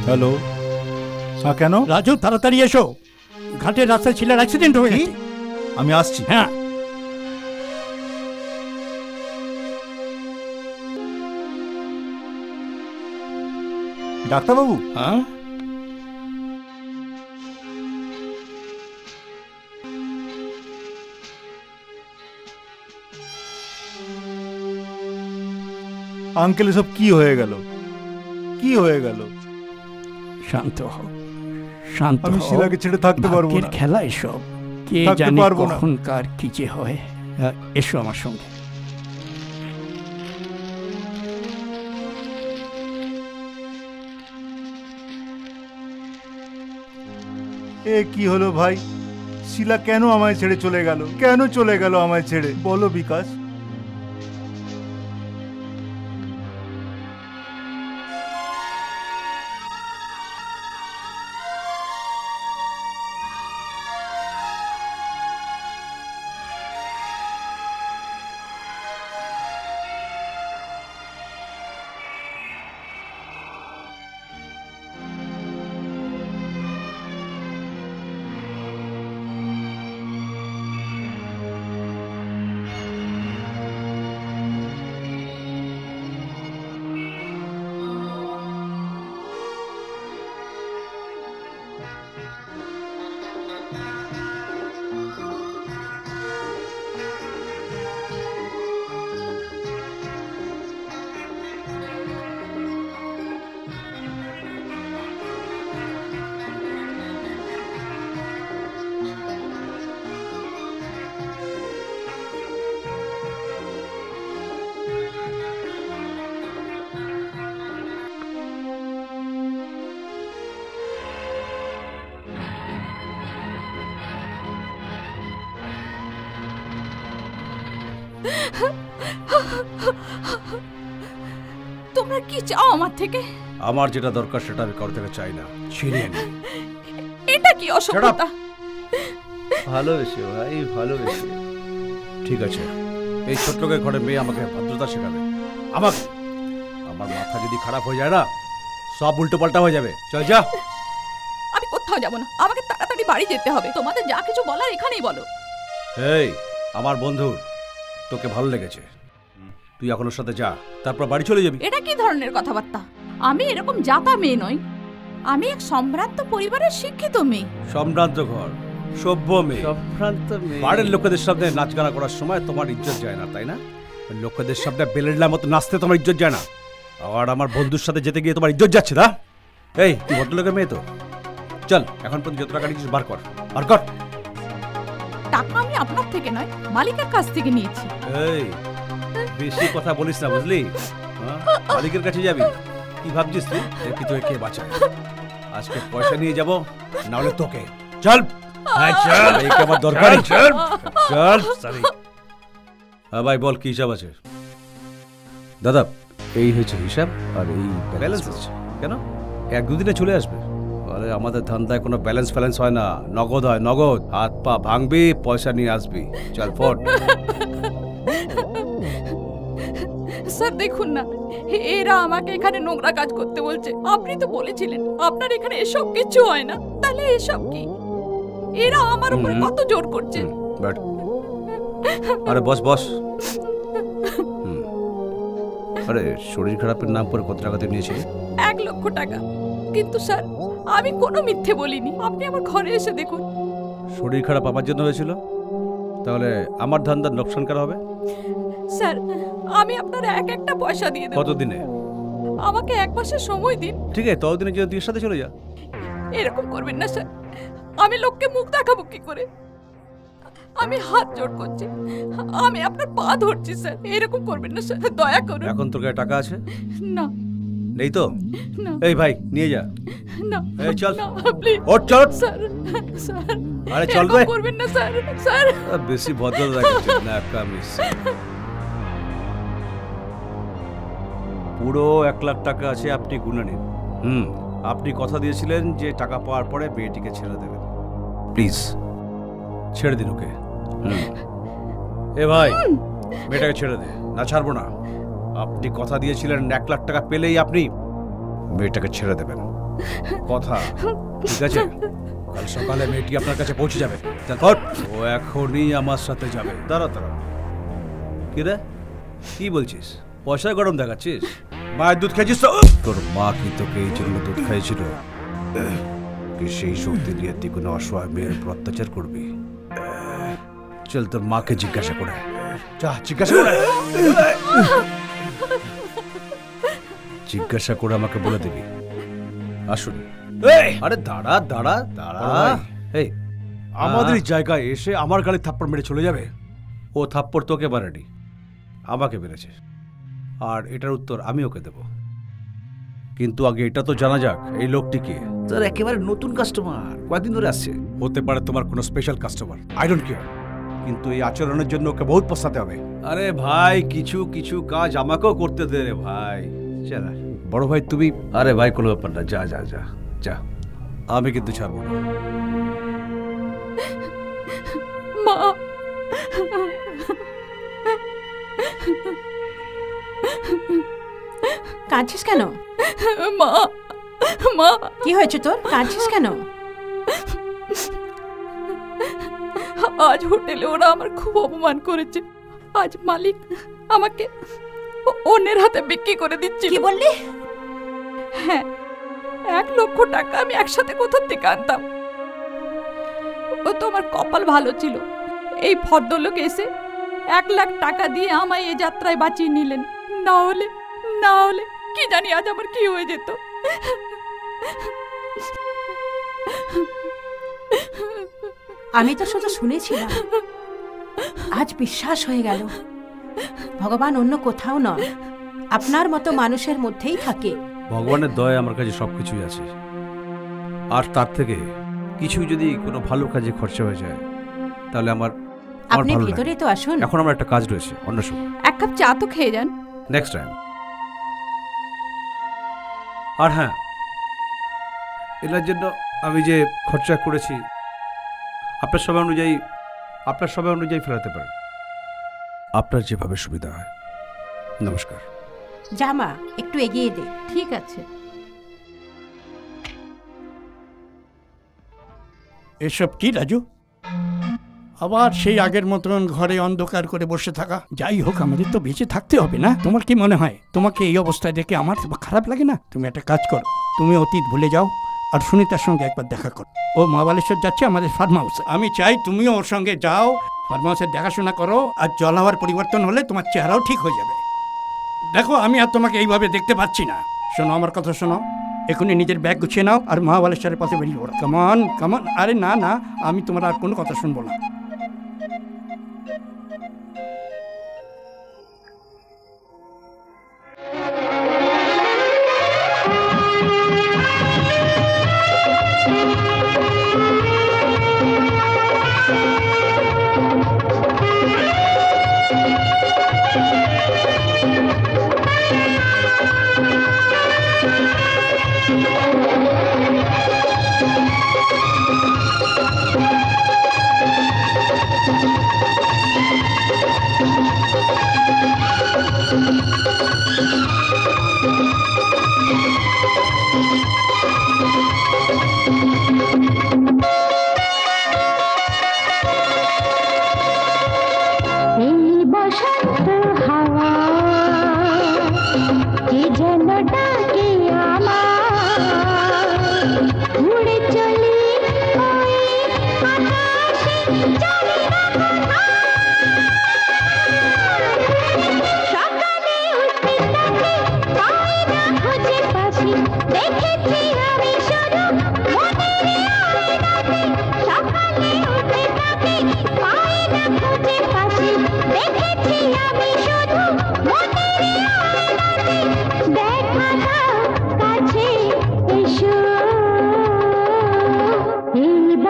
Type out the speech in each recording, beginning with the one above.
Hello, হ্যাঁ কেন? রাজু তাড়াতাড়ি এসো, ঘাটের রাস্তায় ছেলের অ্যাক্সিডেন্ট হয়ে গেছে। আমি আসছি। হ্যাঁ ডাক্তারবাবু। হ্যাঁ আঙ্কেল, এসব কি হয়ে গেল? কি হয়ে গেল? শান্ত হও, শান্ত হও। আমি শিলাকে ছেড়ে থাকতে পারবো না। খেলা এসব, কে জানে কখনকার কি যে হয়। এসো আমার সঙ্গে। এ কি হলো ভাই? শিলা কেন আমায় ছেড়ে চলে গেল? কেন চলে গেল আমায় ছেড়ে? বলো বিকাশ। তোমরা কি চাও আমার থেকে? আমার যেটা দরকার সেটা আমি কারোর থেকে চাই না, ছিনিয়ে নি। এটা কি অসভ্যতা? ভালোবেসে ভাই, ভালোবেসে। ঠিক আছে, এই ছোট্ট ঘরে মেয়ে আমাকে ভদ্রতা শেখাবে। আমাকে আমার মাথা যদি খারাপ হয়ে যায় না, সব উল্টো পাল্টা হয়ে যাবে। চল যা। আমি কোথাও যাব না, আমাকে তাড়াতাড়ি বাড়ি যেতে হবে। তোমাদের যা কিছু বলার এখানেই বলো। এই আমার বন্ধু, তোকে ভালো লেগেছে, তুই এখন ওর সাথে যা, তারপর বাড়ি চলে যাবি। এটা কি ধরনের কথাবার্তা? আমি এরকম জাতা মেয়ে নই, আমি এক সম্ভ্রান্ত পরিবারের শিক্ষিত মেয়ে। সম্ভ্রান্ত ঘর, সভ্য মেয়ে, সম্ভ্রান্ত মেয়ে। বাড়ির লোকেদের সামনে নাচ গানা করার সময় তোমার ইজ্জত যায় না, তাই না? লোকেদের সামনে বেলেডলার মতো নাচতে তোমার ইজ্জত যায় না, আর আমার বন্ধুর সাথে যেতে গিয়ে তোমার ইজ্জত যাচ্ছে। না এই তুই ভদ্রলোকের মেয়ে তো, চল এখন পর্যন্ত যত টাকা নিয়েছিস বার কর, বার কর। টাকা আমি আপনার থেকে নয়, মালিকের কাছ থেকে নিয়েছি। এই বেশি কথা বলিস না, বুঝলি? মালিকের কাছে যাবি? কি ভাবছিস তুই? দেখি তোকে কে বাঁচায়। আজকে পয়সা নিয়ে যাব, না হলে তোকে। চল চল, এই আমার দরকার। চল চল। সরি হ্যাঁ ভাই, বল কি হিসাব আছে? দাদা এই হচ্ছে হিসাব, আর এই ব্যালেন্স আছে। কেন? এক দুদিনে চলে আসবে? আরে আমাদের ধান্দায় কোনো ব্যালেন্স ফ্যালেন্স হয় না, নগদ হয়, নগদ। হাত পা ভাঙবি, পয়সা নিয়ে আসবি। চল ফট। স্যার দেখুন না, এরা আমাকে এখানে নোংরা কাজ করতে বলছে। আপনি তো বলেছিলেন আপনার এখানে এসব কিছু হয় না, তাহলে এসব কি? এরা আমার উপর কত জোর করছে। আরে বস বস। আরে শরীর খারাপের নাম করে কত টাকা দিয়ে নিয়েছিলি? 1 লক্ষ টাকা। কিন্তু স্যার আমি কোনো মিথ্যে বলিনি, আপনি আমার ঘরে এসে দেখুন। শরীর খারাপ আমার জন্য হয়েছিল, তাহলে আমার ধান্দার লোকসান করা হবে? স্যার আমি আপনার একটা পয়সা দিয়ে দেব। কতদিনে? আমাকে 1 মাসের সময় দিন। ঠিক আছে, ততদিনে যদি তুই সাথে চলে যা। এরকম করবেন না স্যার, আমি লোককে মুখ দেখাবো কি করে? আমি হাত জোড় করছি, আমি আপনার পা ধরছি স্যার, এরকম করবেন না স্যার, দয়া করুন। এখন তোর কাছে টাকা আছে? না। নেই তো? না। এই ভাই নিয়ে যা। না। এই চল। না প্লিজ। ওঠ চল। স্যার স্যার আরে চল ভাই। করবেন না স্যার। স্যার বেশি ভদ্রতা দেখাচ্ছিস না, কামিস। পুরো 1 লাখ টাকা আছে, আপনি গুনে নিন। আপনি কথা দিয়েছিলেন যে টাকা পাওয়ার পরে মেয়েটিকে ছেড়ে দেবেন। প্লিজ ছেড়ে দিন ওকে। এ ভাই, মেয়েটাকে ছেড়ে দে। না ছাড়বো না। আপনি কথা দিয়েছিলেন 1 লাখ টাকা পেলেই আপনি মেয়েটাকে ছেড়ে দেবেন। কথা ঠিক আছে, কাল সকালে মেয়েটি আপনার কাছে পৌঁছে যাবে। তারপর ও এখনই আমার সাথে যাবে। দাঁড়া দাঁড়া, কি রে কি বলছিস? পয়সা গরম দেখাচ্ছিস? মায়ের দুধ খেয়েছিস তো? তোর মা কি তোকে এই জন্য দুধ খাইয়েছিল কি সেই শক্তি দিয়ে তুই কোনো অসহায় মেয়ের উপর অত্যাচার করবি? চল তোর মাকে জিজ্ঞাসা করে, যা জিজ্ঞাসা করে, জিজ্ঞাসা করে আমাকে বলে দিবি। আসুন। আরে দাঁড়া দাঁড়া দাঁড়া, এই আমাদের জায়গায় এসে আমার গালে থাপ্পড় মেরে চলে যাবে? ও থাপ্পড় তোকে মারেনি, আমাকে মেরেছে, আর এটার উত্তর আমি ওকে দেব। কিন্তু আগে এটা তো জানা যাক এই লোকটি কে। তোর একেবারে নতুন কাস্টমার, কয়েকদিন ধরে আসছে। হতে পারে তোমার কোনো special customer, I don't care, কিন্তু এই আচরণের জন্য ওকে বহুত পস্তাতে হবে। আরে ভাই কিছু কিছু কাজ আমাকেও করতে দে রে ভাই। চলা বড় ভাই তুমি। আরে ভাই কোনো ব্যাপার না, যা যা যা যা, আমি কিন্তু ছাড়বো না। মা কাঁদছিস কেন? মা মা কি হয়েছে তোর? কাঁদছিস কেন? আজ হোটেলে ওরা আমার খুব অপমান করেছে। আজ মালিক আমাকে অন্যের হাতে বিক্রি করে দিচ্ছে। কি বললি? হ্যাঁ, 1 লক্ষ টাকা আমি একসাথে কোথা থেকে আনতাম। ও তো আমার কপাল ভালো ছিল, এই ভদ্রলোক এসে 1 লাখ টাকা দিয়ে আমায় এই যাত্রায় বাঁচিয়ে নিলেন। না হলে কি জানি আজ আমার কি হয়ে যেত। আমি তো শুধু শুনেছিলাম, আজ বিশ্বাস হয়ে গেল ভগবান অন্য কোথাও নয়, আপনার মতো মানুষের মধ্যেই থাকে। ভগবানের দয়ায় আমার কাছে সবকিছুই আছে, আর তার থেকে কিছু যদি কোনো ভালো কাজে খরচা হয়ে যায় তাহলে আমার আপনি ভিতরে তো আসুন। এখন আমার একটা কাজ রয়েছে, অন্য সময় 1 কাপ চা তো খেয়ে যান। Next time. আর হ্যাঁ, এটার জন্য আমি যে খরচা করেছি আপনার সময় অনুযায়ী ফেরাতে পারেন, আপনার যেভাবে সুবিধা হয়। নমস্কার। জামা একটু এগিয়ে দে। ঠিক আছে। এসব কি রাজু? আবার সেই আগের মতন ঘরে অন্ধকার করে বসে থাকা? যাই হোক, আমাদের তো বেঁচে থাকতে হবে না? তোমার কি মনে হয় তোমাকে এই অবস্থায় দেখে আমার খারাপ লাগে না? তুমি একটা কাজ করো, তুমি অতীত ভুলে যাও আর সুনিতার সঙ্গে একবার দেখা করো। ও মহাবালেশ্বর যাচ্ছে আমাদের ফার্ম হাউসে। আমি চাই তুমিও ওর সঙ্গে যাও, ফার্ম হাউসের দেখাশোনা করো, আর জলহাওয়ার পরিবর্তন হলে তোমার চেহারাও ঠিক হয়ে যাবে। দেখো, আমি আর তোমাকে এইভাবে দেখতে পাচ্ছি না। শোনো আমার কথা, শোনো, এখনই নিজের ব্যাগ গুছিয়ে নাও আর মহাবালেশ্বরের পথে বেরিয়ে পড়ো। Come on come on. আরে না না, আমি তোমার আর কোনো কথা শুনবো না।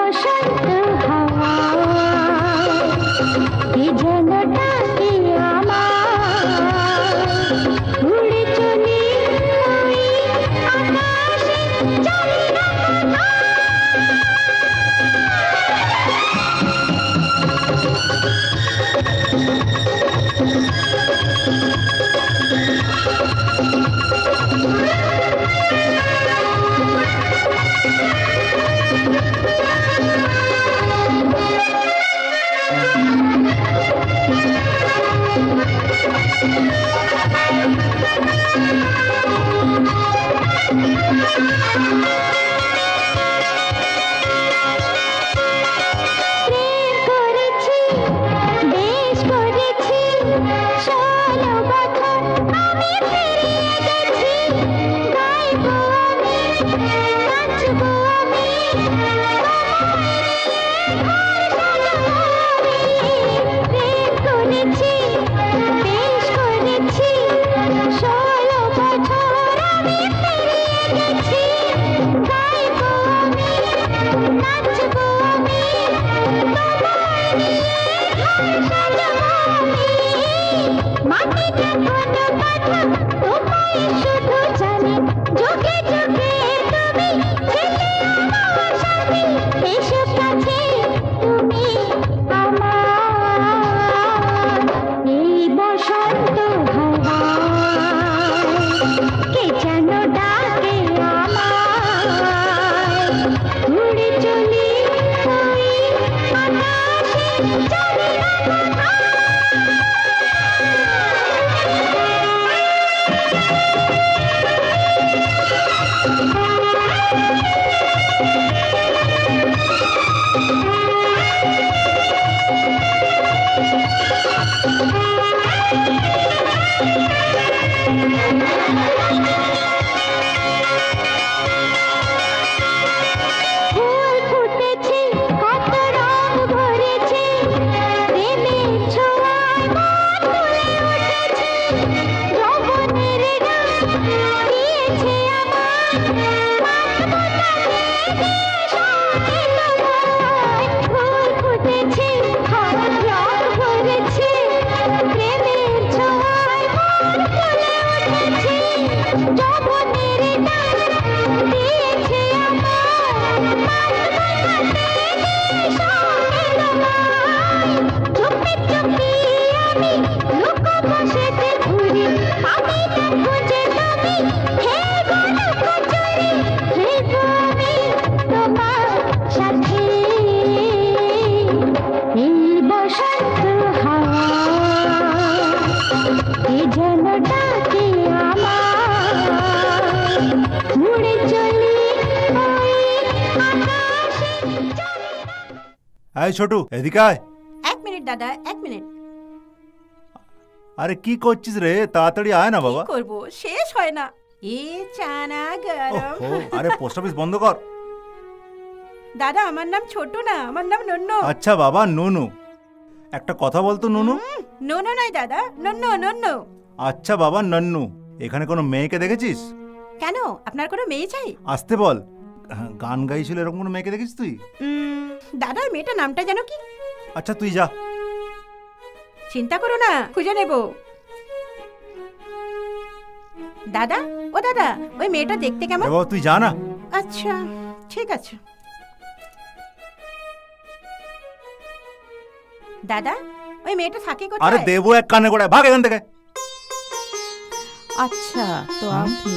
বসন্ত হাওয়া আয় ছোটু, এদিকে আয়। 1 মিনিট দাদা, 1 মিনিট। আরে কি করছিস রে? তাড়াতাড়ি আয় না বাবা। কি করব, শেষ হয় না। এ চানা গরম। আরে পোস্ট অফিস বন্ধ কর। দাদা আমার নাম ছোট না, আমার নাম নন্নু। আচ্ছা বাবা, নুনু। একটা কথা বলতো নুনু। নন্নু নাই দাদা, নন্নু নন্নু। আচ্ছা বাবা, নন্নু। এখানে কোনো মেয়েকে দেখেছিস? কেন, আপনার কোনো মেয়ে চাই? আসতে বল। গান গাইছিল এরকম কোনো মেয়েকে দেখেছিস তুই? দাদা ওই মেয়েটার নামটা জানো কি? আচ্ছা তুই যা। চিন্তা করো না, খুঁজে নেব। দাদা, ও দাদা, ওই মেয়েটা দেখতে কেমন? বাবা তুই যা না। আচ্ছা ঠিক আছে। দাদা ওই মেয়েটা থাকে কোথায়? আরে দেবো এক কানে করে, ভাগ এখান থেকে। আচ্ছা, তো আপনি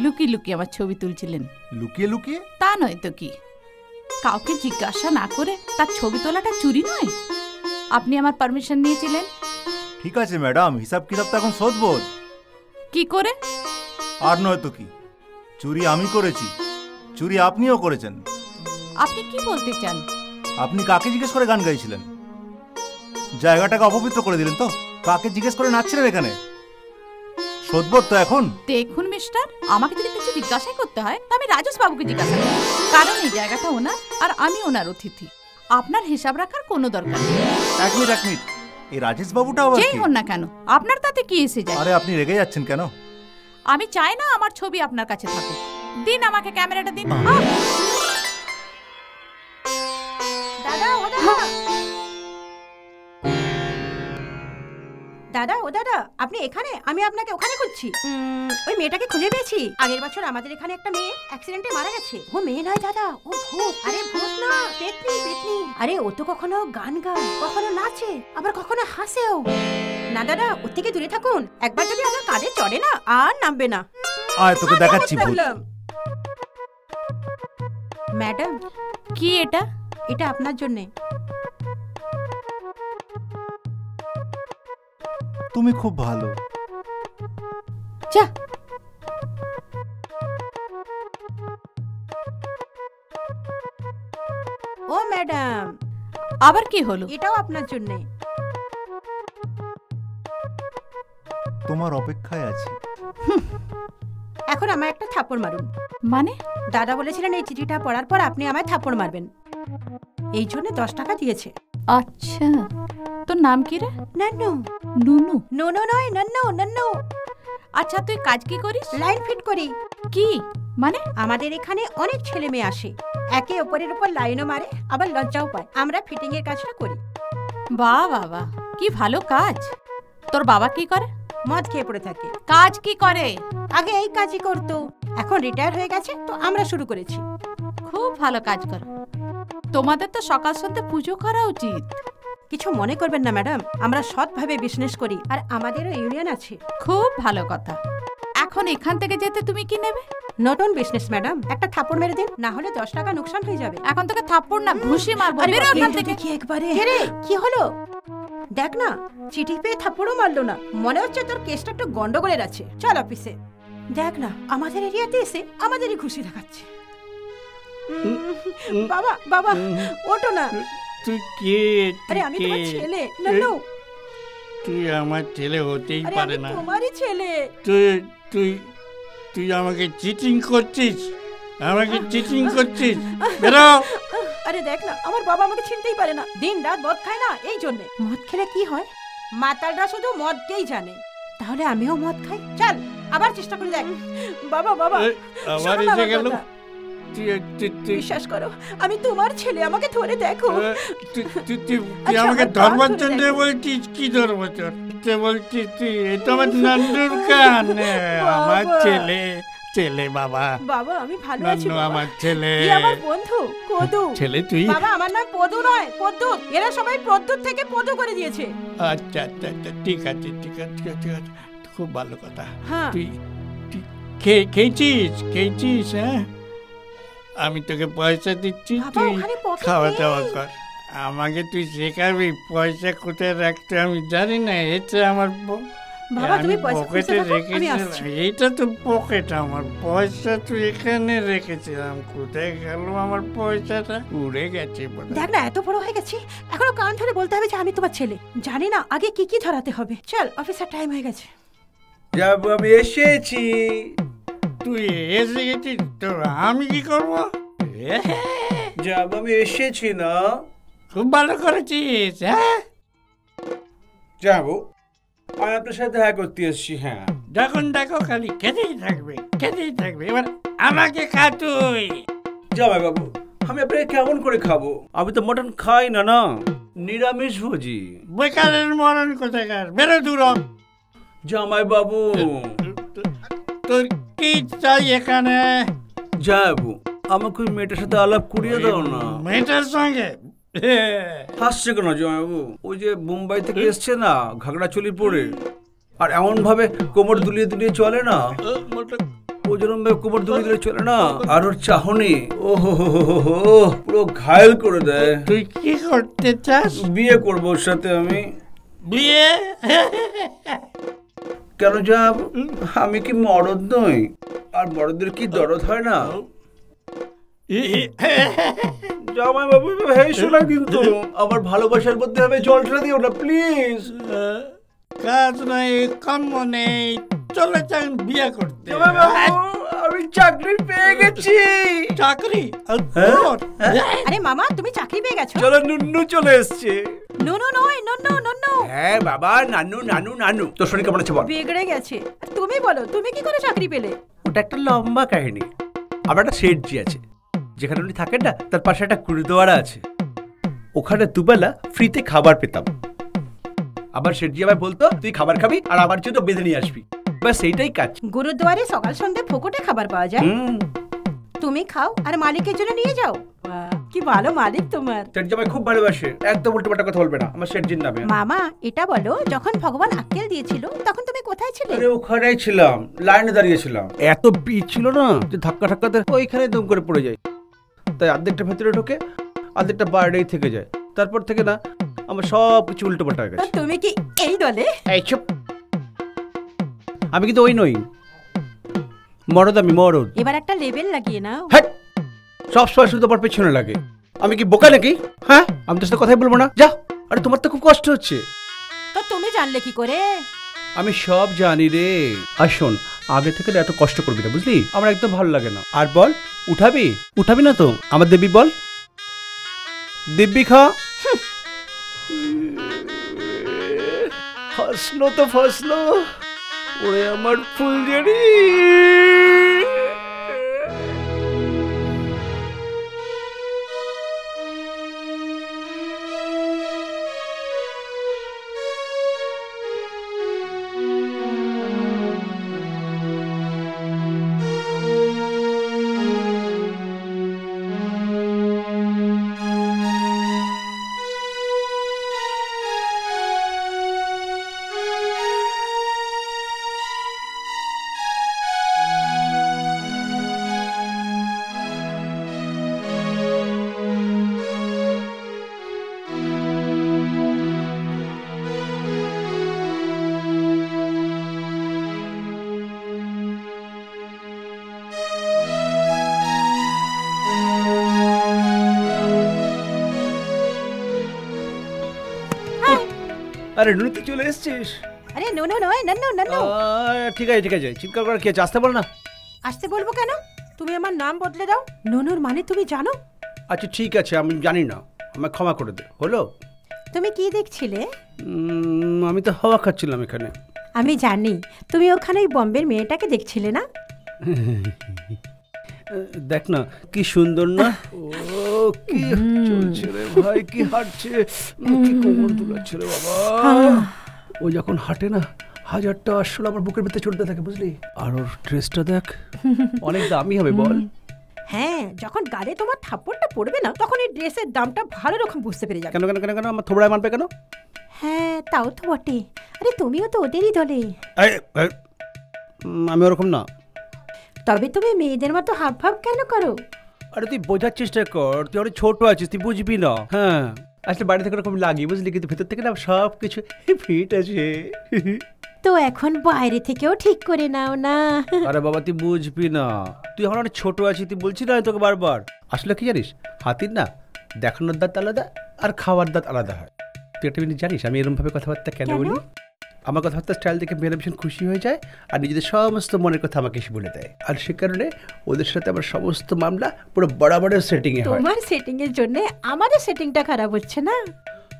লুকিয়ে লুকিয়ে আমার ছবি তুলছিলেন? লুকিয়ে লুকিয়ে? তা নয় তো কি, কাউকে জিজ্ঞাসা না করে তার ছবি তোলাটা চুরি নয়? আপনি আমার পারমিশন নিয়েছিলেন। ঠিক আছে ম্যাডাম, হিসাব কিতাব তো এখন শোধবোধ। কি করে? আর নয় তো কি, চুরি আমি করেছি, চুরি আপনিও করেছেন। আপনি কি বলতে চান? আপনি কাকে জিজ্ঞেস করে গান গাইছিলেন? জায়গাটাকে অপবিত্র করে দিলেন তো। কাকে জিজ্ঞেস করে নাচছিলেন এখানে? শোধবোধ তো এখন। দেখুন মিস্টার, আমাকে যদি কিছু জিজ্ঞাসাই করতে হয় তা আমি রাজেশ বাবুকে জিজ্ঞাসা করব, কারণ এই জায়গাটা ওনার আর আমি ওনার অতিথি। আপনার হিসাব রাখার কোনো দরকার নেই। এক মিনিট, এই রাজেশ বাবুটা আবার যেই কি? হন না কেন, আপনার তাতে কি এসে যায়? আরে আপনি রেগে যাচ্ছেন কেন? আমি চাই না আমার ছবি আপনার কাছে থাকুক। দিন আমাকে ক্যামেরাটা দিন। দাদা ও দাদা, দাদা ও দাদা, আপনি এখানে? আমি আপনাকে ওখানে খুঁজছি। ওই মেয়েটাকে খুঁজে পেয়েছি। আগের বছর আমাদের এখানে একটা মেয়ে অ্যাক্সিডেন্টে মারা গেছে। ও মেয়ে নয় দাদা, ও ভূত। আরে ভূত না, পেতনি পেতনি। আরে ও তো কখনো গান গায়, কখনো নাচে, আবার কখনো হাসেও। না দাদা, ওর থেকে দূরে থাকুন। একবার যদি আমার কাঁধে চড়ে না, আর নামবে না। আয় তোকে দেখাচ্ছি ভূত। ম্যাডাম, কি এটা? এটা আপনার জন্যে। তুমি খুব ভালো। যা। ও ম্যাডাম, আবার কি হলো? এটাও আপনার জন্য। তোমার অপেক্ষায় আছি। এখন আমায় একটা থাপ্পড় মারুন। মানে? দাদা বলেছিলেন এই চিঠিটা পড়ার পর আপনি আমায় থাপ্পড় মারবেন, এই জন্য 10 টাকা দিয়েছে। আচ্ছা, তোর নাম কি রে? নান্নু। নুনু? নো নয়, নান্নু নান্নু। আচ্ছা, তুই কাজ কি করিস? লাইন ফিট করি। কি মানে? আমাদের এখানে অনেক ছেলে মেয়ে আসে, একে অপরের উপর লাইনও মারে, আবার লজ্জাও পায়। আমরা ফিটিং এর কাজটা করি। বাহ বাবা, কি ভালো কাজ। তোর বাবা কি করে? মদ খেয়ে পড়ে থাকে। কাজ কি করে? আগে এই কাজই করতো, এখন রিটায়ার হয়ে গেছে, তো আমরা শুরু করেছি। খুব ভালো কাজ করো। তোমাদের তো সকাল সন্ধ্যে পুজো করা উচিত। কিছু মনে করবেন না ম্যাডাম, আমরা সৎভাবে বিজনেস করি, আর আমাদেরও ইউনিয়ন আছে। খুব ভালো কথা। এখন এখান থেকে যেতে তুমি কি নেবে? নতুন বিজনেস ম্যাডাম, একটা থাপ্পড় মেরে দিন, না হলে 10 টাকা নুকসান হয়ে যাবে। এখন তোকে থাপ্পড় না ঘুষি মারবো। আরে বেরো বাবা, এখান এই তো থেকে। দেখি একবারে। কে রে, কি হলো? দেখ না, চিঠি পেয়ে থাপ্পড়ও মারলো না। মনে হচ্ছে তোর কেসটা একটু গন্ডগোলের আছে। চল অফিসে। দেখ না, আমাদের এরিয়াতে এসে আমাদেরই খুশি দেখাচ্ছে। বাবা বাবা, ওঠো না। তুই কে? আরে আমি তোমার ছেলে। নান্নু, তুই আমার ছেলে হতেই আরে পারে আমি না। তোমারই ছেলে। তুই তুই তুই আমাকে চিটিং করছিস, আমাকে চিটিং করছিস। বেরো। আরে দেখ না, আমার বাবা আমাকে চিনতেই পারে না। দিন রাত মদ খায় না, এই জন্য। মদ খেলে কি হয়? মাতালরা শুধু মদকেই জানে। তাহলে আমিও মদ খাই। চল আবার চেষ্টা করে দেখ। বাবা বাবা, আবার শোনো না এসে আমার গেল। কথা। তুই বিশ্বাস করো, আমি তোমার ছেলে, আমাকে ধরে দেখো। আচ্ছা, আমাকে আমার কান ধর্মার ধরে জন্য দেখো। বলছিস? কি ধর্মচর বলছিস তুই? এটা আমার নান্নুর কান। আমার বাবা। ছেলে, ছেলে বাবা। বাবা আমি ভালো আছি। নান্নু বাবা। আমার ছেলে। এই আমার বন্ধু পদু। ছেলে তুই? বাবা আমার নাম পদু নয়, পদ্মুত। এরা সবাই পদ্মুত থেকে পদু করে দিয়েছে। আচ্ছা আচ্ছা আচ্ছা, ঠিক আছে ঠিক আছে ঠিক আছে, খুব ভালো কথা। হ্যাঁ। তুই খেয়েছিস? হ্যাঁ, আমি তোকে পয়সা দিচ্ছি, বাবা, তুই ওখানে pocket খাওয়া নেই। দাওয়া কর। আমাকে তুই শেখাবি পয়সা কোথায় রাখতে? আমি জানি না। এটা আমার বাবা, তুমি আমি পয়সা খুঁজতে পকেটে থাকো, আমি আসছি। রেখেছিলাম। এইটা তো পকেট আমার। পয়সা তুই এখানে রেখেছিলাম, কোথায় গেল আমার পয়সাটা? উড়ে গেছে বোধহয়। দেখ না, এত বড় হয়ে গেছি, এখনো কান ধরে বলতে হবে যে আমি তোমার ছেলে। জানি না আগে কি কি ধরাতে হবে। চল, অফিসার টাইম হয়ে গেছে। যাব, আমি এসেছি। তুই এসে গেছিস তো আমি কি করবো? যাব, আমি এসেছি না। খুব ভালো করেছিস। হ্যাঁ, যাবো, আমি আপনার সাথে দেখা করতে এসেছি। হ্যাঁ, দেখো খালি খেতেই থাকবে। এবার আমাকে খা তুই। জামাই বাবু, আমি আপনাকে কেমন করে খাবো? আমি তো মটন খাই না, না নিরামিষ ভোজি। বেকারের মরণ কোথাকার, বেরো দূর হ। জামাই বাবু, তোর কি চাই এখানে? যাবো, আমাকে ওই মেয়েটার সাথে আলাপ করিয়ে দাও না। মেয়েটার সঙ্গে? হাসছে কেন জামাই বাবু? ওই যে মুম্বাই থেকে এসছে না, ঘাগড়া চলি পরে, আর এমন ভাবে কোমর দুলিয়ে দুলিয়ে চলে না, ও যেরকম ভাবে কোমর দুলিয়ে দুলিয়ে চলে না, আর ওর চাহনি ও হো পুরো ঘায়ল করে দেয়। তুই কি করতে চাস? বিয়ে করবো ওর সাথে আমি। বিয়ে? কেন যাব? আমি কি মরদ নই? আর মরদের কি দরদ হয় না? জামাই বাবু হেসো না কিন্তু, আমার ভালোবাসার মধ্যে হবে জল ঢেলে দিও না প্লিজ। কাজ নাই, কম্ম নেই, চলে যান বিয়ে করতে। জামাই বাবু, আমি চাকরি পেয়ে গেছি। চাকরি? আরে মামা, তুমি চাকরি পেয়ে গেছো? চলো, নুন্নু চলে এসছে। নুনু নয়, নন্নু নন্নু। হ্যাঁ বাবা, নানু নানু নানু। তোর শরীর কেমন আছে বল? বিগড়ে গেছে। তুমি বলো, তুমি কি করে চাকরি পেলে? ওটা একটা লম্বা কাহিনী। আমার একটা শেঠজি আছে, যেখানে উনি থাকেন না, তার পাশে একটা গুরুদুয়ারা আছে। ওখানে দুবেলা ফ্রিতে খাবার পেতাম। আবার শেঠজি আমায় বলতো, তুই খাবার খাবি আর আমার জন্য বেঁধে নিয়ে আসবি। ব্যাস এইটাই কাজ। গুরুদুয়ারে সকাল সন্ধ্যে ফোকটে খাবার পাওয়া যায়। তুমি খাও আর মালিকের জন্য নিয়ে যাও। বাহ, কি ভালো মালিক তোমার। শেঠজি আমায় খুব ভালোবাসে, একদম উল্টোপাল্টা কথা বলবে না আমার শেঠজির নামে। মামা, এটা বলো, যখন ভগবান আক্কেল দিয়েছিল তখন তুমি কোথায় ছিলে? আরে ওখানেই ছিলাম, লাইনে দাঁড়িয়েছিলাম। এত ভিড় ছিল না যে ধাক্কা ধাক্কাতে ওইখানে দম করে পড়ে যায়। তাই অর্ধেকটা ভেতরে ঢোকে, অর্ধেকটা বাইরেই থেকে যায়। তারপর থেকে না আমার সব কিছু উল্টোপাল্টা হয়ে গেছে। তুমি কি এই দলে? এই চুপ, আমি কিন্তু ওই নই, মরদ আমি, মরদ। এবার একটা লেবেল লাগিয়ে নাও। হ্যাঁ, সব সময় শুধু আমার পেছনে লাগে। আমি কি বোকা নাকি? হ্যাঁ, আমি তোর সাথে কথাই বলবো না, যা। আরে তোমার তো খুব কষ্ট হচ্ছে। তো তুমি জানলে কি করে? আমি সব জানি রে। আর শোন, আগে থেকে এত কষ্ট করবি না, বুঝলি? আমার একদম ভালো লাগে না। আর বল, উঠাবি? উঠাবি না তো? আমার দেবী বল, দিব্যি খা। ফাসলো তো ফাসলো, ওরে আমার ফুলঝুরি। আরে নুনু, তুই চলে এসছিস? আরে নুনু নয়, নন্নু নন্নু। ঠিক আছে ঠিক আছে, চিৎকার করার কি আছে, আসতে বল না। আসতে বলবো কেন? তুমি আমার নাম বদলে দাও। নুনুর মানে তুমি জানো? আচ্ছা ঠিক আছে, আমি জানি না, আমায় ক্ষমা করে দে। হলো? তুমি কি দেখছিলে? আমি তো হাওয়া খাচ্ছিলাম এখানে। আমি জানি তুমি ওখানে ওই বম্বের মেয়েটাকে দেখছিলে না? দেখ না কি সুন্দর না। ও কি চলছে রে ভাই, কি হাঁটছে, কি কোমর দুলাচ্ছে রে বাবা। ও যখন হাঁটে না, 1000টা আসলে আমার বুকের ভিতরে চলতে থাকে, বুঝলি? আর ওর ড্রেসটা দেখ, অনেক দামি হবে বল। হ্যাঁ, যখন গালে তোমার থাপ্পড়টা পড়বে না, তখন এই ড্রেসের দামটা ভালো রকম বুঝতে পেরে যাবে। কেন কেন কেন কেন আমার থোবড়ায় মানবে কেন? হ্যাঁ, তাও তো বটে। আরে তুমিও তো ওদেরই দলে। আমি ওরকম না। তবে তুমি মেয়েদের মতো হাব ভাব কেন করো? আরে তুই বোঝার চেষ্টা কর, তুই অনেক ছোট আছিস, তুই বুঝবি না। হ্যাঁ, আসলে বাড়ি থেকে ওরকম লাগি, বুঝলি, কিন্তু ভেতর থেকে না সব কিছু ফিট আছে। তো এখন বাইরে থেকেও ঠিক করে নাও না। আরে বাবা, তুই বুঝবি না, তুই এখন অনেক ছোট আছিস, তুই বলছিস না তোকে বারবার। আসলে কি জানিস, হাতির না দেখানোর দাঁত আলাদা আর খাওয়ার দাঁত আলাদা হয়। তুই একটা জিনিস জানিস আমি এরকম ভাবে কথাবার্তা কেন বলি? আমার কথাবার্তা স্টাইল দেখে মেয়েরা ভীষণ খুশি হয়ে যায় আর নিজেদের সমস্ত মনের কথা আমাকে এসে বলে দেয়। আর সে কারণে ওদের সাথে আমার সমস্ত মামলা পুরো বরাবরের সেটিং এ হয়। তোমার সেটিং এর জন্য আমাদের সেটিংটা খারাপ হচ্ছে না?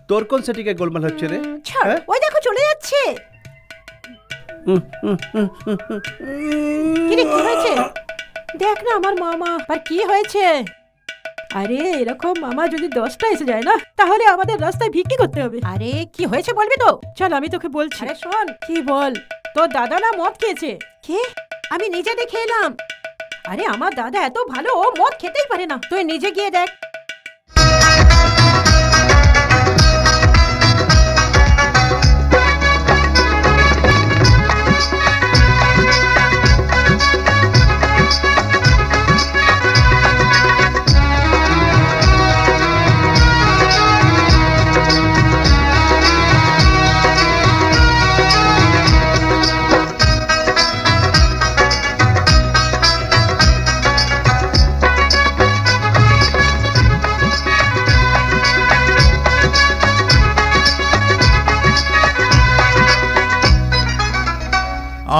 তোর কোন সেটিং এ গোলমাল হচ্ছে রে? ছাড়, ওই দেখো চলে যাচ্ছে। কি রে, কি হয়েছে? দেখ না আমার মামা, আর কি হয়েছে? আরে এরকম মামা যদি 10টা এসে যায় না, তাহলে আমাদের রাস্তায় ভিক্ষি করতে হবে। আরে কি হয়েছে বলবি তো? চল আমি তোকে বলছি। আরে শোন, কি বল? তোর দাদা না মদ খেয়েছে। কে? আমি নিজে দেখে এলাম। আরে আমার দাদা এত ভালো, ও মদ খেতেই পারে না। তুই নিজে গিয়ে দেখ।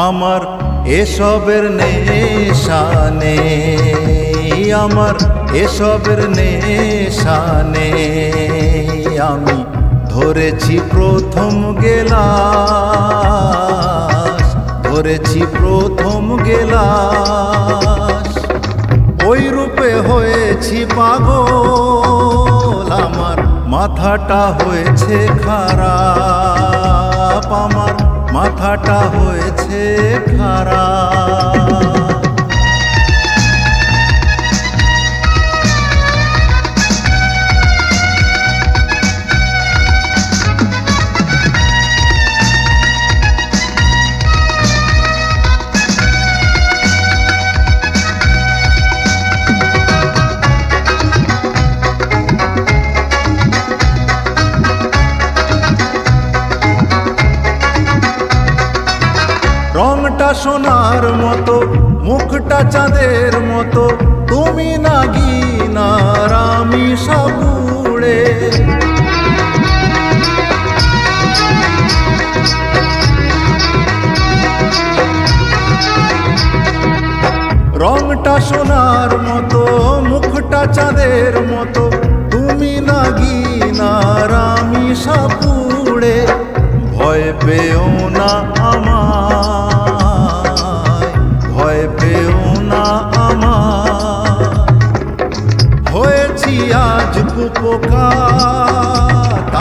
আমার এসবের নেশা নেই, আমার এসবের নেশা নেই। আমি ধরেছি প্রথম গেলাস, ধরেছি প্রথম গেলাস, ওই রূপে হয়েছি পাগল। আমার মাথাটা হয়েছে খারাপ, আমার মাথাটা হয়েছে খারাপ। রংটা রংটা সোনার মতো, মুখটা চাঁদের মতো, তুমি নাগিনার আমি সাপুড়ে। রংটা সোনার মতো, মুখটা চাঁদের মতো, তুমি নাগিনার আমি সাপুড়ে। ভয় পেও না আমায়, ভয় পেও না আমায়, হয়েছি আজ কুপোকাত,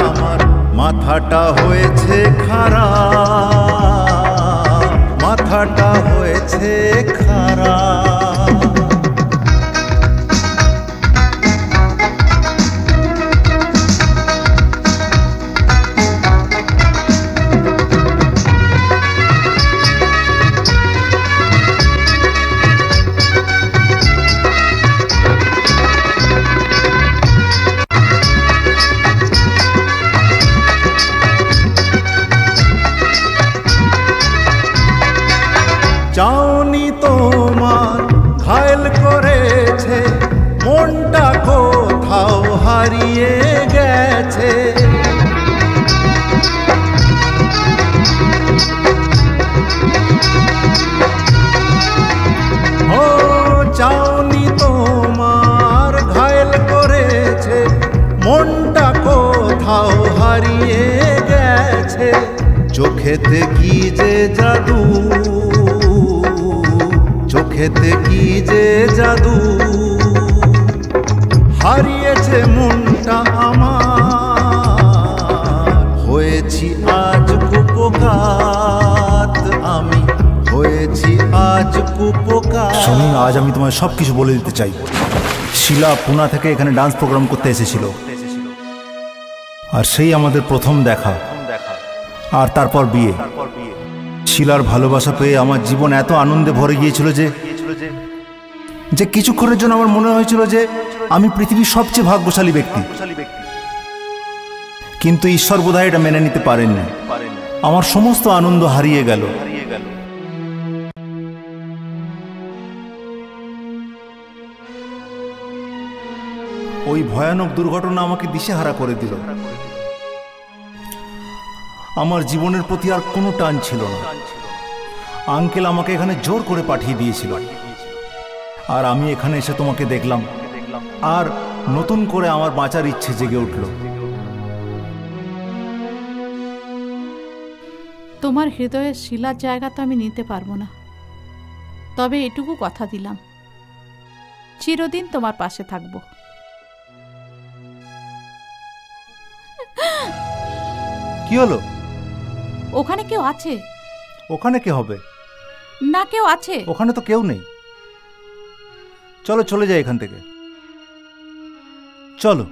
আমার মাথাটা হয়েছে খারাপ, মাথাটা হয়েছে খারাপ। চাউনি তোমার ঘায়ল করেছে, মনটা কোথাও হারিয়ে গেছে। ও চাউনি তোমার ঘায়ল করেছে, মনটা কোথাও হারিয়ে গেছে। চোখেতে কি যে জাদু, চোখেতে কি যে জাদু, হারিয়েছে মনটা আমার। হয়েছি আজ কুপোকাত, আমি হয়েছি আজ কুপোকাত। শোনো, আজ আমি তোমায় সব কিছু বলে দিতে চাই। শিলা পুনা থেকে এখানে ডান্স প্রোগ্রাম করতে এসেছিল, আর সেই আমাদের প্রথম দেখা, আর তারপর বিয়ে। শিলার ভালোবাসা পেয়ে আমার জীবন এত আনন্দে ভরে গিয়েছিল যে কিছুক্ষণের জন্য আমার মনে হয়েছিল যে আমি পৃথিবীর সবচেয়ে ভাগ্যশালী ব্যক্তি। কিন্তু ঈশ্বর বোধহয় এটা মেনে নিতে পারেননি। আমার সমস্ত আনন্দ হারিয়ে গেল। ওই ভয়ানক দুর্ঘটনা আমাকে দিশেহারা করে দিল। আমার জীবনের প্রতি আর কোনো টান ছিল না। আঙ্কেল আমাকে এখানে জোর করে পাঠিয়ে দিয়েছিল, আর আমি এখানে এসে তোমাকে দেখলাম, আর নতুন করে আমার বাঁচার ইচ্ছে জেগে উঠল। তোমার হৃদয়ের শিলার জায়গা তো আমি নিতে পারবো না, তবে এটুকু কথা দিলাম, চিরদিন তোমার পাশে থাকবো। কি হলো? ওখানে কেউ আছে? ওখানে কে হবে? না, কেউ আছে। ওখানে তো কেউ নেই। চলো চলে যাই এখান থেকে, চলো।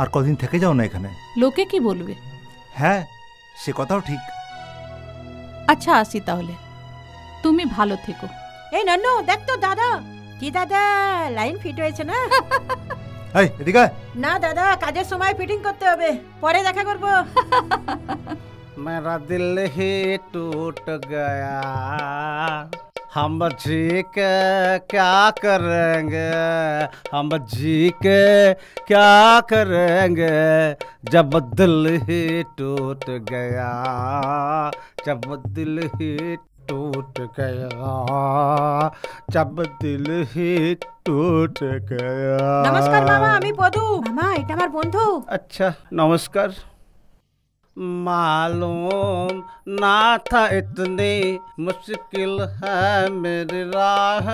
আর কদিন থেকে যাও না এখানে। লোকে কি বলবে? হ্যাঁ, সে কথাও ঠিক। আচ্ছা, আসি তাহলে। তুমি ভালো থেকো। এই নন্নু, দেখ তো দাদা। কি দাদা, লাইন ফিট হয়েছে না? এই এদিকে আয়। না দাদা, কাজের সময় ফিটিং করতে হবে, পরে দেখা করব। मेरा दिल ही टूट गया, हम जी के क्या करेंगे, हम जी के क्या करेंगे, जब दिल ही टूट गया, जब दिल ही टूट गया, जब दिल ही टूट गया। নমস্কার মামা, আমি পদু। মামা, এটা আমার বন্ধু। अच्छा, नमस्कार। मालूम ना था इतनी मुश्किल है मेरी राह,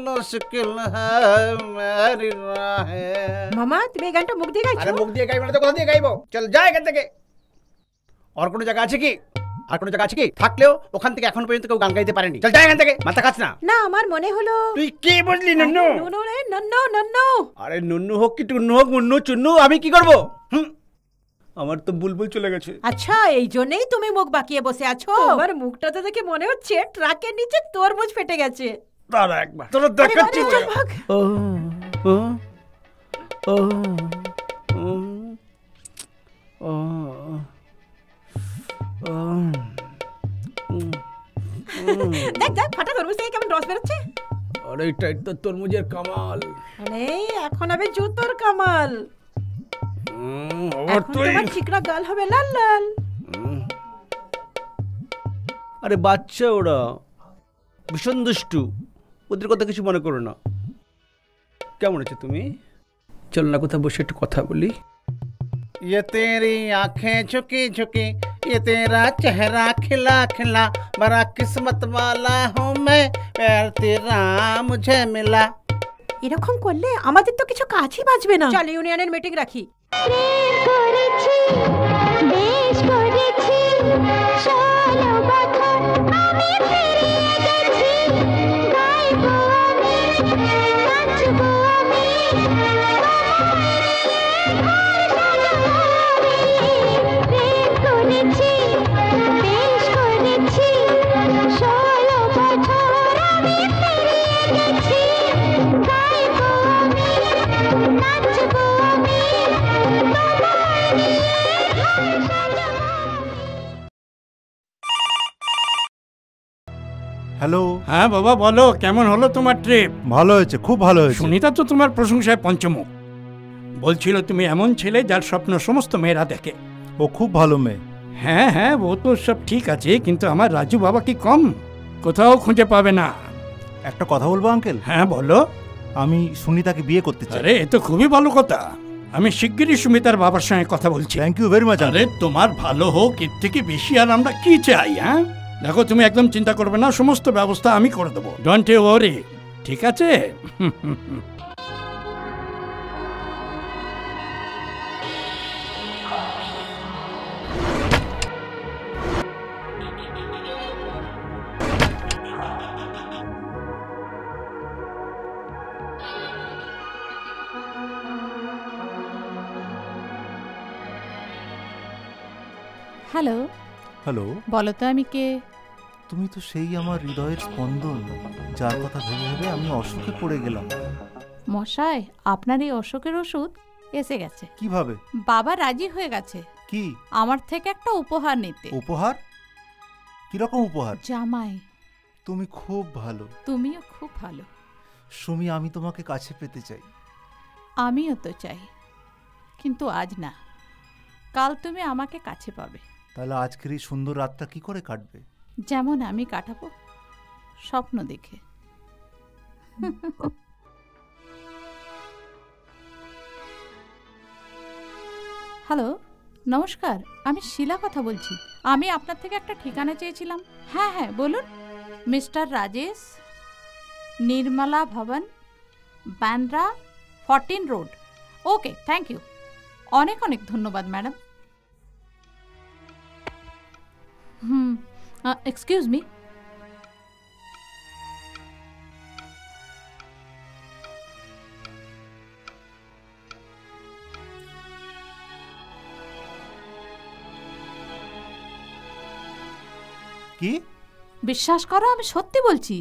मुश्किल है मेरी राह। মামা, তুমি এই গানটা মুখ দিয়ে গাইছো? আরে মুখ দিয়ে গাইবো না তো কোথা দিয়ে গাইবো? চল যাই এখান থেকে। আর কোনো জায়গা আছে কি? আর কোনো জায়গা আছে কি? থাকলেও ওখান থেকে এখন পর্যন্ত কেউ গান গাইতে পারেনি। চল যাই এখান থেকে, মাথা কাজ না। না, আমার মনে হলো। তুই কি বুঝলি নন্নু? নুনু রে, নন্নু নন্নু। আরে নন্নু হোক কি টুন্নু হোক, মুন্নু চুন্নু, আমি কি করবো? আমার তো বুলবুল চলে গেছে। আচ্ছা, এই জন্যই তুমি মুখ বাঁকিয়ে বসে আছো? তোমার মুখটা তো দেখে মনে হচ্ছে ট্রাকের নিচে তরমুজ ফেটে গেছে। দাঁড়া একবার, তোরা দেখাচ্ছি। চল ভাগ। দেখ দেখ ফাটা তরমুজ থেকে কেমন রস বেরোচ্ছে। আরে এটা তো তরমুজের কামাল। আরে এখন হবে জুতোর কামাল। এখন তোমার চিকনা গাল হবে লাল লাল। আরে বাচ্চা ওরা, ভীষণ দুষ্টু, ওদের কথা কিছু মনে করো না। কেমন আছো তুমি? চল না কোথাও বসে একটু কথা বলি। ये तेरी आंखें झुकी झुकी, ये तेरा चेहरा खिला खिला, बड़ा किस्मत वाला हूँ मैं, प्यार तेरा मुझे मिला। এরকম করলে আমাদের তো কিছু কাজই বাঁচবে না। চল ইউনিয়নের মিটিং রাখি। হ্যালো। হ্যাঁ বাবা বলো, কেমন হলো তোমার ট্রিপ? ভালো হয়েছে, খুব ভালো হয়েছে। সুনিতা তো তোমার প্রশংসায় পঞ্চমুখ। বলছিল তুমি এমন ছেলে যার স্বপ্ন সমস্ত মেয়েরা দেখে। ও খুব ভালো মেয়ে। হ্যাঁ হ্যাঁ, ও তো সব ঠিক আছে, কিন্তু আমার রাজু বাবা কি কম? কোথাও খুঁজে পাবে না। একটা কথা বলবো আঙ্কেল? হ্যাঁ বলো। আমি সুনিতাকে বিয়ে করতে চাই। আরে এ তো খুবই ভালো কথা। আমি শিগগিরই সুমিতার বাবার সঙ্গে কথা বলছি। Thank you very much. আরে তোমার ভালো হোক, এর থেকে বেশি আর আমরা কি চাই? হ্যাঁ দেখো, তুমি একদম চিন্তা করবে না, সমস্ত ব্যবস্থা আমি করে দেবো। ডোন্ট ইউ ওয়ারি, ঠিক আছে? হ্যালো। হ্যালো। বলো তো আমি কে? তুমি তো সেই আমার হৃদয়ের স্পন্দন, যার কথা ভেবে ভেবে আমি অসুখে পড়ে গেলাম। মশাই, আপনার এই অসুখের ওষুধ এসে গেছে। কিভাবে? বাবা রাজি হয়ে গেছে কি? আমার থেকে একটা উপহার নিতে। উপহার? কিরকম উপহার? জামাই। তুমি খুব ভালো। তুমিও খুব ভালো সুমি, আমি তোমাকে কাছে পেতে চাই। আমিও তো চাই, কিন্তু আজ না, কাল তুমি আমাকে কাছে পাবে। তাহলে আজকের এই সুন্দর রাতটা কি করে কাটবে? যেমন আমি কাটাবো, স্বপ্ন দেখে। হ্যালো, নমস্কার, আমি শিলা কথা বলছি। আমি আপনার থেকে একটা ঠিকানা চেয়েছিলাম। হ্যাঁ হ্যাঁ বলুন। Mister Rajesh, Nirmala Bhavan, Bandra 14 road. Okay, thank you. অনেক অনেক ধন্যবাদ ম্যাডাম। Excuse me. কি? বিশ্বাস করো, আমি সত্যি বলছি।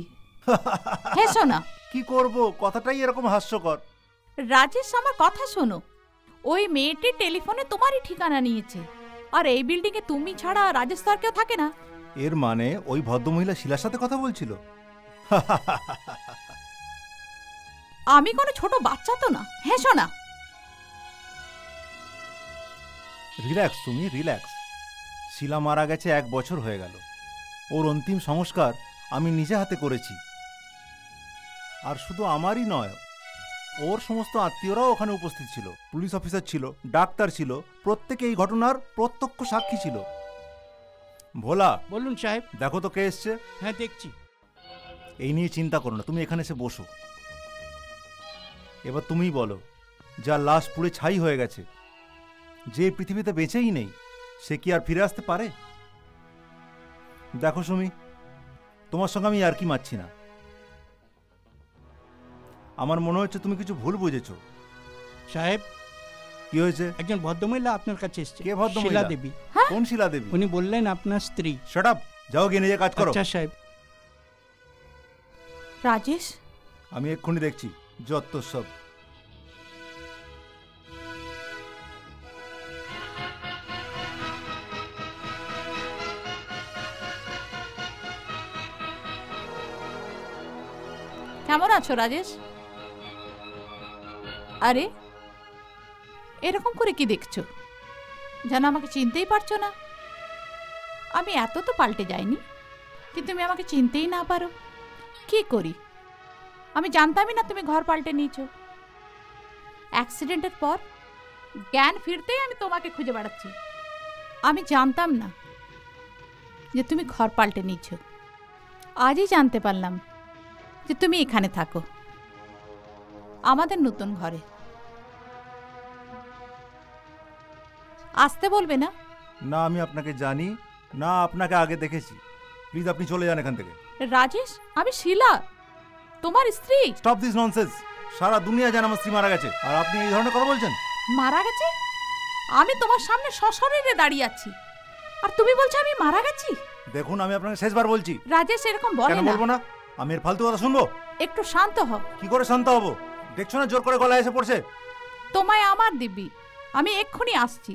হেসো না। কি করব, কথাটাই এরকম হাস্যকর। রাজেশ, আমার কথা শোনো। ওই মেয়েটি টেলিফোনে তোমারই ঠিকানা নিয়েছে, আর এই বিল্ডিংয়ে তুমি ছাড়া রাজেশ তো আর কেউ থাকে না। এর মানে ওই ভদ্রমহিলা শিলার সাথে কথা বলছিল? আমি কোনো ছোট বাচ্চা তো না। হেসো না। রিল্যাক্স তুমি, রিল্যাক্স। শিলা মারা গেছে 1 বছর হয়ে গেল। ওর অন্তিম সংস্কার আমি নিজে হাতে করেছি। আর শুধু আমারই নয়, ওর সমস্ত আত্মীয়রাও ওখানে উপস্থিত ছিল। পুলিশ অফিসার ছিল, ডাক্তার ছিল, প্রত্যেকে এই ঘটনার প্রত্যক্ষ সাক্ষী ছিল। ভোলা। বলুন সাহেব। দেখো তো কে এসছে। হ্যাঁ দেখছি। এই নিয়ে চিন্তা করো না, তুমি এখানে এসে বসো। এবার তুমিই বলো, যার লাশ পুড়ে ছাই হয়ে গেছে, যে পৃথিবীতে বেঁচেই নেই, সে কি আর ফিরে আসতে পারে? দেখো সুমি, তোমার সঙ্গে আমি আর কি মারছি না। আমার মনে হচ্ছে তুমি কিছু ভুল বুঝেছো। সাহেব, কি হয়েছে? একজন ভদ্রমহিলা আপনার কাছে এসেছে। কে ভদ্রমহিলা? শিলা দেবী। কোন শিলা দেবী? উনি বললেন আপনার স্ত্রী। শাট আপ, যাও গিয়ে নিজে কাজ করো। আচ্ছা সাহেব। রাজেশ, আমি এক্ষুনি দেখছি যত সব। কেমন আছো রাজেশ? আরে এরকম করে কি দেখছো? যেন আমাকে চিনতেই পারছো না। আমি এত তো পাল্টে যাইনি, কিন্তু তুমি আমাকে চিনতেই না পারো। কি করি? আমি জানতামই না তুমি ঘর পাল্টে নিয়েছো। অ্যাক্সিডেন্টের পর জ্ঞান ফিরতেই আমি তোমাকে খুঁজে বেড়াচ্ছি। আমি জানতাম না যে তুমি ঘর পাল্টে নিয়েছো। আজই জানতে পারলাম যে তুমি এখানে থাকো, আমাদের নতুন ঘরে। আসতে বলবে না? না আমি আপনাকে জানি না, আপনাকে আগে দেখেছি। প্লিজ আপনি চলে যান এখান থেকে। রাজেশ, আমি শিলা, তোমার স্ত্রী। Stop this nonsense. সারা দুনিয়া জানে আমার স্ত্রী মারা গেছে, আর আপনি এই ধরনের কথা বলছেন? মারা গেছে? আমি তোমার সামনে সশরীরে দাঁড়িয়ে আছি, আর তুমি বলছো আমি মারা গেছি? দেখুন আমি আপনাকে শেষবার বলছি। রাজেশ এরকম বলে কেন বলবো না? আমি এর ফালতু কথা শুনবো? একটু শান্ত হও। কি করে শান্ত হবো? দেখছো না জোর করে গলায় এসে পড়ছে। তোমায় আমার দিব্যি, আমি এক্ষুনি আসছি।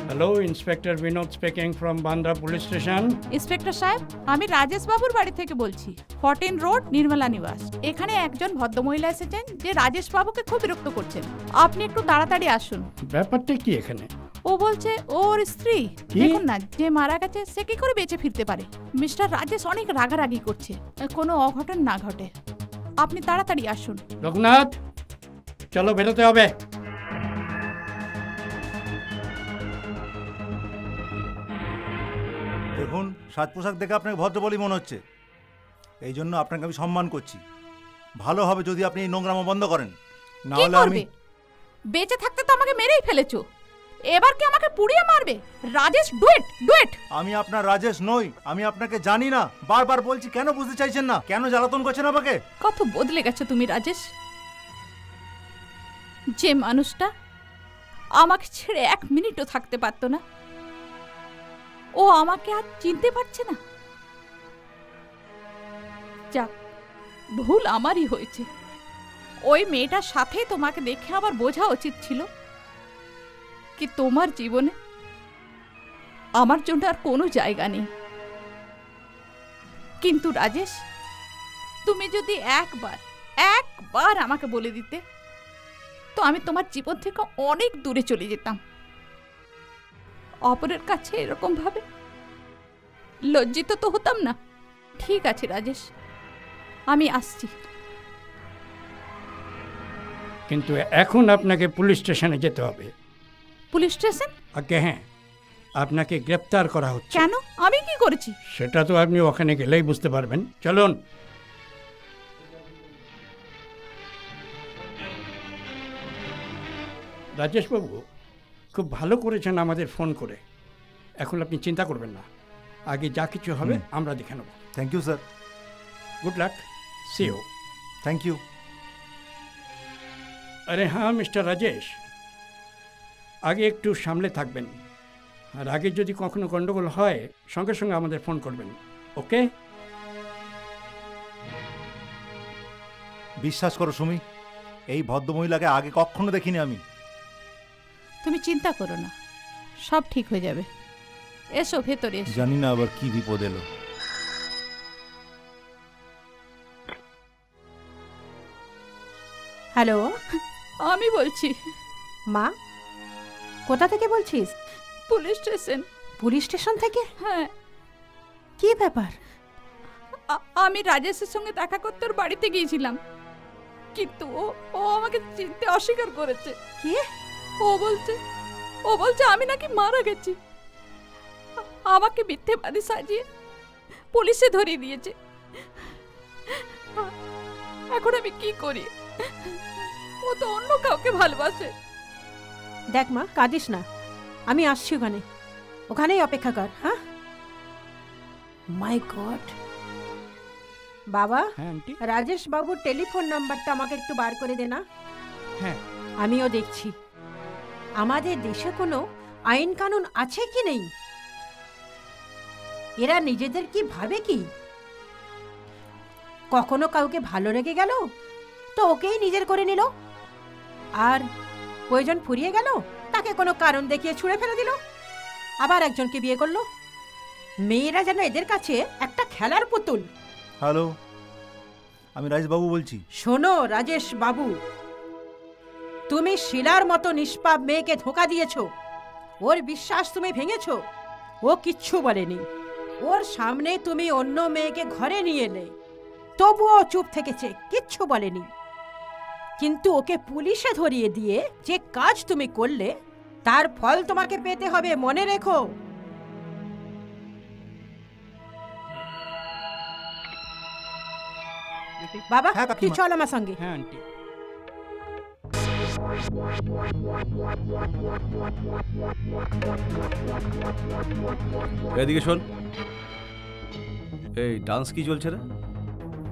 Hello, inspector Vinod speaking from Bandra police station. Inspector সাহেব, আমি রাজেশ বাবুর বাড়ি থেকে বলছি, 14 রোড নির্মলা নিবাস। এখানে একজন ভদ্রমহিলা এসেছেন যে রাজেশ বাবুকে খুব বিরক্ত করছেন। আপনি একটু তাড়াতাড়ি আসুন। ব্যাপারটা কি এখানে? ও বলছে ওর স্ত্রী, দেখুন না, যে মারা গেছে সে কি করে বেঁচে ফিরতে পারে। মিস্টার রাজেশ অনেক রাগারাগি করছে, কোনো অঘটন না ঘটে। আপনি তাড়াতাড়ি আসুন। লোকনাথ, চলো বেরোতে হবে। দেখুন সাজ পোশাক দেখে আপনাকে ভদ্র বলেই মনে হচ্ছে, এই জন্য আপনাকে আমি সম্মান করছি। ভালো হবে যদি আপনি এই নোংরামো বন্ধ করেন, না কি হলে আমি... করবে? বেঁচে থাকতে তো আমাকে মেরেই ফেলেছো, এবার কি আমাকে পুড়িয়ে মারবে? Rajesh, duet duet. আমি আপনার রাজেশ নই, আমি আপনাকে জানি না। বারবার বলছি, কেন বুঝতে চাইছেন না? কেন জ্বালাতন করছেন আমাকে? কত বদলে গেছো তুমি রাজেশ। যে মানুষটা আমাকে ছেড়ে 1 মিনিটও থাকতে পারতো না, ও আমাকে আর চিনতে পারছে না। যাক, ভুল আমারই হয়েছে। ওই মেয়েটার সাথে তোমাকে দেখে আবার বোঝা উচিত ছিল কি তোমার জীবনে আমার জন্য আর কোনো জায়গা নেই। কিন্তু রাজেশ, তুমি যদি একবার আমাকে বলে দিতে, তো আমি তোমার জীবন থেকে অনেক দূরে চলে যেতাম। অপরের কাছে এরকম ভাবে লজ্জিত তো হতাম না। ঠিক আছে রাজেশ, আমি আসছি। কিন্তু এখন আপনাকে পুলিশ স্টেশনে যেতে হবে। Police station? আগে হ্যাঁ, আপনাকে গ্রেপ্তার করা হচ্ছে। কেন? আমি কি করেছি? সেটা তো আপনি ওখানে গেলেই বুঝতে পারবেন। চলুন। রাজেশবাবু, খুব ভালো করেছেন আমাদের ফোন করে। এখন আপনি চিন্তা করবেন না, আগে যা কিছু হবে আমরা দেখে নেব। Thank you sir. Good luck, see you. Thank you. আরে হ্যাঁ মিস্টার রাজেশ, আগে একটু সামলে থাকবেন, আর আগে যদি কখনো গন্ডগোল হয় সঙ্গে সঙ্গে আমাদের ফোন করবেন, ওকে? বিশ্বাস করো সুমি, এই ভদ্রমহিলাকে আগে কখনো দেখিনি আমি। তুমি চিন্তা করো না, সব ঠিক হয়ে যাবে। এসো ভেতরে এসো। জানি না আবার কি বিপদ এলো। হ্যালো, আমি বলছি। মা, কোথা থেকে বলছিস? Police station. পুলিশ স্টেশন থেকে? হ্যাঁ। কি ব্যাপার? আমি রাজেশের সঙ্গে দেখা করতে ওর বাড়িতে গিয়েছিলাম, কিন্তু ও আমাকে চিনতে অস্বীকার করেছে। কি? ও বলছে আমি নাকি মারা গেছি। আমাকে মিথ্যেবাদী সাজিয়ে পুলিশে ধরিয়ে দিয়েছে। এখন আমি কি করি? ও তো অন্য কাউকে ভালোবাসে। দেখ মা, কাঁদিস না, আমি আসছি ওখানেই অপেক্ষা কর। হ্যাঁ, মাই গড। বাবা, রাজেশ বাবুর টেলিফোন নাম্বারটা আমাকে একটু বার করে দে না। হ্যাঁ, আমিও দেখছি আমাদের দেশে কোনো আইন কানুন আছে কি নেই। এরা নিজেদের কি ভাবে কি? কখনো কাউকে ভালো লেগে গেল তো ওকেই নিজের করে নিল, আর প্রয়োজন ফুরিয়ে গেল তাকে কোনো কারণ দেখিয়ে ছুঁড়ে ফেলে দিল, আবার একজনকে বিয়ে করলো। মেয়েরা যেন এদের কাছে একটা খেলার পুতুল। হ্যালো, আমি রাজবাবু বলছি। শোনো রাজেশ বাবু, তুমি শিলার মতো নিষ্পাপ মেয়েকে ধোঁকা দিয়েছো। ওর বিশ্বাস তুমি ভেঙেছো। ও কিচ্ছু বলেনি। ওর সামনে তুমি অন্য মেয়েকে ঘরে নিয়ে এলে, তবুও চুপ থেকেছে, কিচ্ছু বলেনি। কিন্তু ওকে পুলিশে ধরিয়ে দিয়ে যে কাজ তুমি করলে, তার ফল তোমাকে পেতে হবে, মনে রেখো। বাবা, হ্যাঁ, তুই কাকিমা। চল আমার সঙ্গে। হ্যাঁ আন্টি। এদিকে শোন, এই ডান্স কি চলছে রে?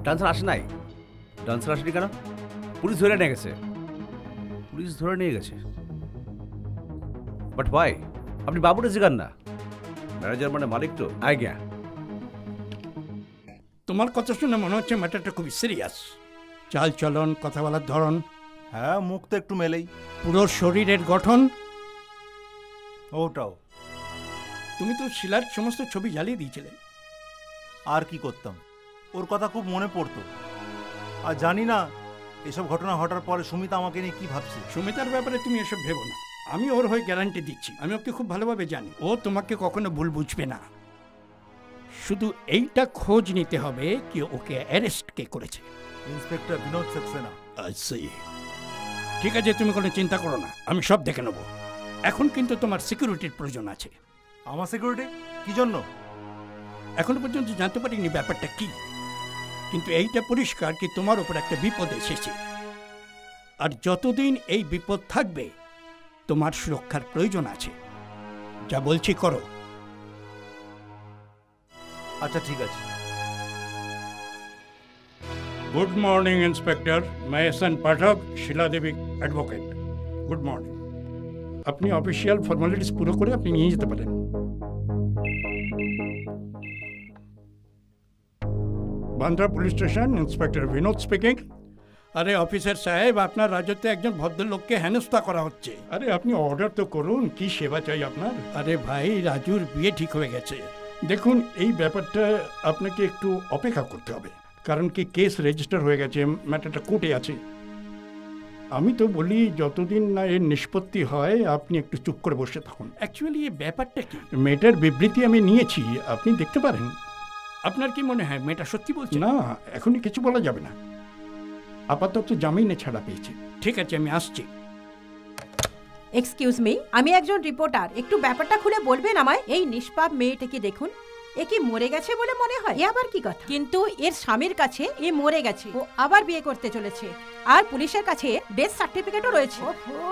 ডান্সার আসে নাই? ডান্সার আসেনি কেন? পুলিশ ধরে নিয়ে গেছে। পুলিশ ধরে নিয়ে গেছে, বাট ভাই আপনি বাবুরে জিগান না। ম্যানেজার মানে মালিক তো। আজ্ঞা, তোমার কথা শুনে মনে হচ্ছে ম্যাটারটা খুবই সিরিয়াস। চাল চলন, কথা বলার ধরন, হ্যাঁ, মুখ তো একটু মেলেই। পুরো শরীরের গঠন। ওটাও। তুমি তো শিলার সমস্ত ছবি জ্বালিয়ে দিয়েছিলে। আর কি করতাম, ওর কথা খুব মনে পড়তো। আর জানি না এসব ঘটনা ঘটার পরে সুমিতা আমাকে নিয়ে কি ভাবছে। সুমিতার ব্যাপারে তুমি এসব ভেবো না। আমি ওর হয়ে গ্যারান্টি দিচ্ছি, আমি ওকে খুব ভালোভাবে জানি। ও তোমাকে কখনো ভুল বুঝবে না। শুধু এইটা খোঁজ নিতে হবে কি ওকে অ্যারেস্ট কে করেছে। ইন্সপেক্টর বিনোদ সাক্সেনা। ঠিক আছে, তুমি কোনো চিন্তা করো না, আমি সব দেখে নেব। এখন কিন্তু তোমার সিকিউরিটির প্রয়োজন আছে। আমার সিকিউরিটি কি জন্য? এখনো পর্যন্ত জানতে পারিনি ব্যাপারটা কি, কিন্তু এইটা পরিষ্কার কি তোমার উপর একটা বিপদ এসেছে। আর যতদিন এই বিপদ থাকবে তোমার সুরক্ষার প্রয়োজন আছে। যা বলছি করো। আচ্ছা ঠিক আছে। গুড মর্নিং ইন্সপেক্টর, मैं Ehsan Pathak, Sheela Devi advocate. Good morning. আপনি অফিসিয়াল ফর্মালিটিস পুরো করে আপনি নিয়ে যেতে পারেন। Bandra police station, inspector Vinod speaking. আরে অফিসার সাহেব, আপনার রাজত্বে একজন ভদ্রলোককে হেনস্থা করা হচ্ছে। আরে আপনি অর্ডার তো করুন, কি সেবা চাই আপনার? আরে ভাই, রাজুর বিয়ে ঠিক হয়ে গেছে। দেখুন, এই ব্যাপারটা আপনাকে একটু অপেক্ষা করতে হবে, কারণ কি কেস রেজিস্টার হয়ে গেছে, ম্যাটারটা কোর্টে আছে। আমি তো বলি যতদিন না এর নিষ্পত্তি হয় আপনি একটু চুপ করে বসে থাকুন। অ্যাকচুয়ালি এই ব্যাপারটা কি, মেয়েটার বিবৃতি আমি নিয়েছি, আপনি দেখতে পারেন। আপনার কি মনে হয় মেয়েটা সত্যি বলছে? না, এখনই কিছু বলা যাবে না। আপাতত জামিনে ছাড়া পেয়েছে। ঠিক আছে, আমি আসছি। এক্সকিউজ মি, আমি একজন রিপোর্টার, একটু ব্যাপারটা খুলে বলবেন আমায়? এই নিষ্পাপ মেয়েটাকে দেখুন, এ কি মরে গেছে বলে মনে হয়? এ আবার কি কথা? কিন্তু এর স্বামীর কাছে এ মরে গেছে, ও আবার বিয়ে করতে চলেছে, আর পুলিশের কাছে ডেথ সার্টিফিকেটও রয়েছে।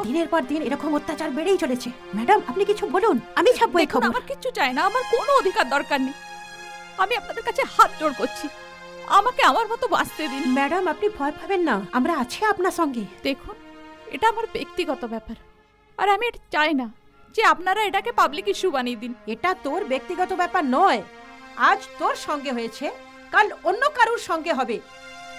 দিনের পর দিন এরকম অত্যাচার বেড়েই চলেছে। ম্যাডাম, আপনি কিছু বলুন, আমি ছাপবো এই খবর। আমার কিচ্ছু চাই না, আমার কোনো অধিকার দরকার নেই। আমি আপনাদের কাছে হাত জোড় করছি, আমাকে আমার মতো বাঁচতে দিন। ম্যাডাম, আপনি ভয় পাবেন না, আমরা আছি আপনার সঙ্গে। দেখুন, এটা আমার ব্যক্তিগত ব্যাপার, আর আমি এটা চাই না যে আপনারা এটাকে পাবলিক ইস্যু বানিয়ে দিন। এটা তোর ব্যক্তিগত ব্যাপার নয়। আজ তোর সঙ্গে হয়েছে, কাল অন্য কারুর সঙ্গে হবে।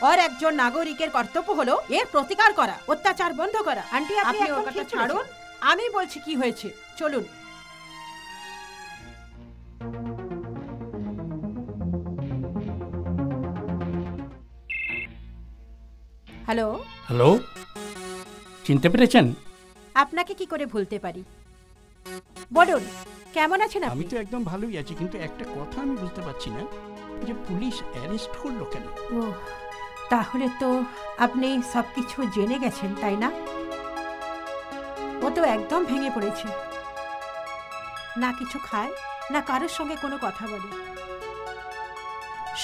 আর একজন নাগরিকের কর্তব্য হলো এর প্রতিকার করা, অত্যাচার বন্ধ করা। আন্টি, আপনি ওর কথা ছাড়ুন, আমি বলছি কি হয়েছে, চলুন। হ্যালো। হ্যালো, চিনতে পেরেছেন? আপনাকে কি করে ভুলতে পারি, বলুন কেমন আছেন আমি আপনি? তো একদম ভালোই আছি, কিন্তু একটা কথা আমি বুঝতে পারছি না যে পুলিশ অ্যারেস্ট করলো কেন? ও, তাহলে তো আপনি সবকিছু জেনে গেছেন, তাই না? ও তো একদম ভেঙে পড়েছে, না কিছু খায়, না কারোর সঙ্গে কোনো কথা বলে,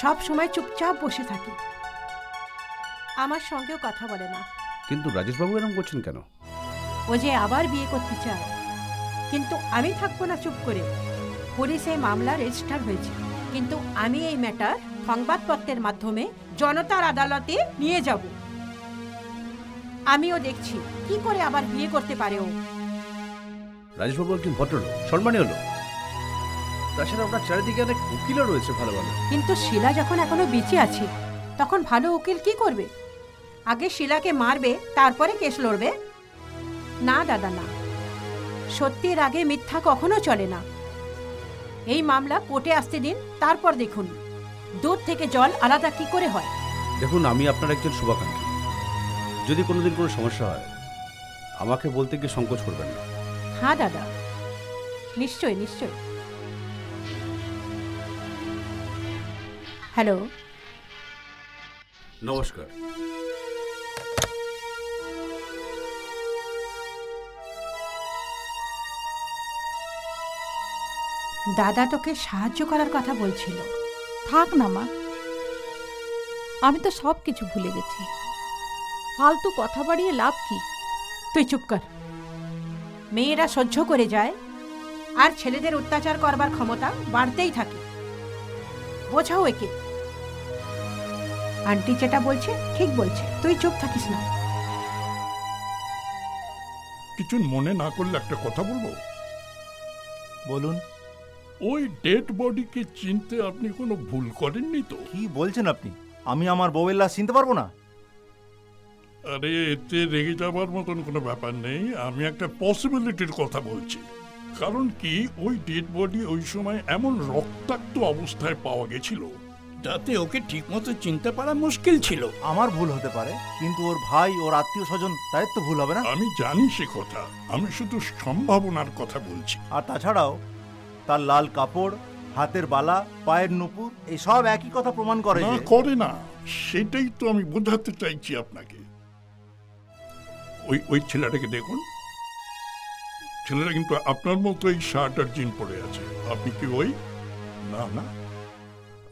সব সময় চুপচাপ বসে থাকে, আমার সঙ্গেও কথা বলে না। কিন্তু রাজেশবাবু এরকম করছেন কেন? ও যে আবার বিয়ে করতে চায়, কিন্তু আমি থাকবো না চুপ করে। পুলিশে মামলা রেজিস্টার হয়েছে, কিন্তু আমি এই ম্যাটার সংবাদপত্রের মাধ্যমে জনতার আদালতে নিয়ে যাব। আমিও দেখছি কি করে আবার বিয়ে করতে পারে ও। রাজেশবাবু একজন ভদ্রলোক, সম্মানী হলো। তাছাড়া আপনার চারিদিকে অনেক উকিলও রয়েছে ভালো ভালো। কিন্তু শিলা যখন এখনো বেঁচে আছে, তখন ভালো উকিল কি করবে? আগে শিলাকে মারবে, তারপরে কেস লড়বে? না দাদা, না, সত্যির আগে মিথ্যা কখনো চলে না। এই মামলা কোর্টে আসতে দিন, তারপর দেখুন। দুধ থেকে জল আলাদা কি করে হয়? দেখুন, আমি আপনার একজন শুভাকাঙ্ক্ষী। যদি কোনোদিন কোনো সমস্যা হয় আমাকে বলতে গিয়ে সংকোচ করবেন না। হ্যাঁ দাদা, নিশ্চয় নিশ্চয়। হ্যালো, নমস্কার। দাদা তোকে সাহায্য করার কথা বলছিল। থাক না মা, আমি তো সব কিছু ভুলে গেছি। ফালতু কথা বাড়িয়ে লাভ কি? তুই চুপ কর। মেয়েরা সহ্য করে যায় আর ছেলেদের অত্যাচার করবার ক্ষমতা বাড়তেই থাকে। বোঝাও একে। আন্টি যেটা বলছে ঠিক বলছে, তুই চুপ থাকিস না। কিছু মনে না করলে একটা কথা বলবো। বলুন। ওই ডেড বডিকে চিনতে আপনি কোনো ভুল করেননি তো? কি বলছেন আপনি? আমি আমার বউয়ের লাশ চিনতে পারবো না? আরে এতে রেগে যাবার মতন কোনো ব্যাপার নেই। আমি একটা পসিবিলিটির কথা বলছি। কারণ কি, ওই ডেড বডি ওই সময় এমন রক্তাক্ত অবস্থায় পাওয়া গেছিল যাতে ওকে ঠিকমতো চিনতে পারা মুশকিল ছিল। আমার ভুল হতে পারে, কিন্তু ওর ভাই, ওর আত্মীয় স্বজন, তাদের তো ভুল হবে না? আমি জানি সে কথা, আমি শুধু সম্ভাবনার কথা বলছি। আর তাছাড়াও তার লাল কাপড়, হাতের বালা, পায়ের নুপুর, এই সব একই কথা প্রমাণ করে না, যে করে না। সেটাই তো আমি বোঝাতে চাইছি আপনাকে। ওই ছেলেটাকে দেখুন, ছেলেটা কিন্তু আপনার মতো এই শার্ট আর জিন পরে আছে। আপনি কি ওই? না না,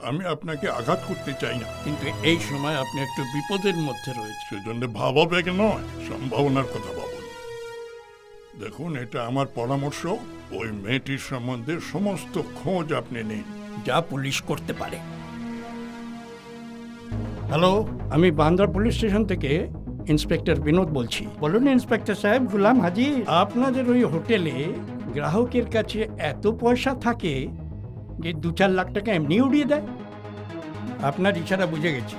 আমি আপনাকে আঘাত করতে চাই না, কিন্তু এই সময় আপনি একটু বিপদের মধ্যে রয়েছে। সেজন্য ভাবাবেগ নয়, সম্ভাবনার কথা ভাবুন। দেখুন, এটা আমার পরামর্শ। ওই মেয়েটির সম্বন্ধে সমস্ত খোঁজ আপনি নিন, যা পুলিশ করতে পারে। হ্যালো, আমি বান্দ্রা পুলিশ স্টেশন থেকে ইন্সপেক্টর বিনোদ বলছি। বলুন ইন্সপেক্টর সাহেব। গুলাম হাজির। আপনাদের ওই হোটেলে গ্রাহকের কাছে এত পয়সা থাকে যে 2-4 লাখ টাকা এমনি উড়িয়ে দেয়? আপনার ইশারা বুঝে গেছি।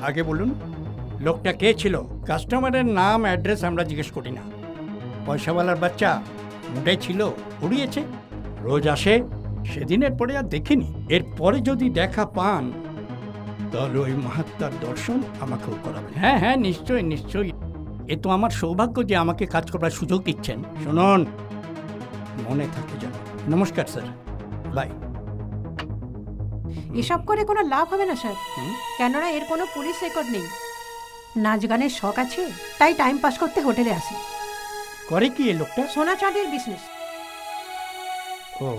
আগে বলুন, লোকটা কে ছিল? কাস্টমারের নাম অ্যাড্রেস আমরা জিজ্ঞেস করি না। পয়সাওয়ালার বাচ্চা, মুডে ছিল, উড়িয়েছে। রোজ আসে, সেদিনের পরে আর দেখিনি। এরপরে যদি দেখা পান তাহলে ওই মহাত্মার দর্শন আমাকেও করাবেন। হ্যাঁ হ্যাঁ, নিশ্চয়ই নিশ্চয়ই। এ তো আমার সৌভাগ্য যে আমাকে কাজ করার সুযোগ দিচ্ছেন। শুনুন, মনে থাকে যেন। নমস্কার স্যার, বাই। এসব করে কোনো লাভ হবে না স্যার, কেননা এর কোনো পুলিশ রেকর্ড নেই। নাচ গানের শখ আছে, তাই টাইম পাস করতে হোটেলে আসে। করে কি এই লোকটা? সোনা চাঁদির বিজনেস। ও,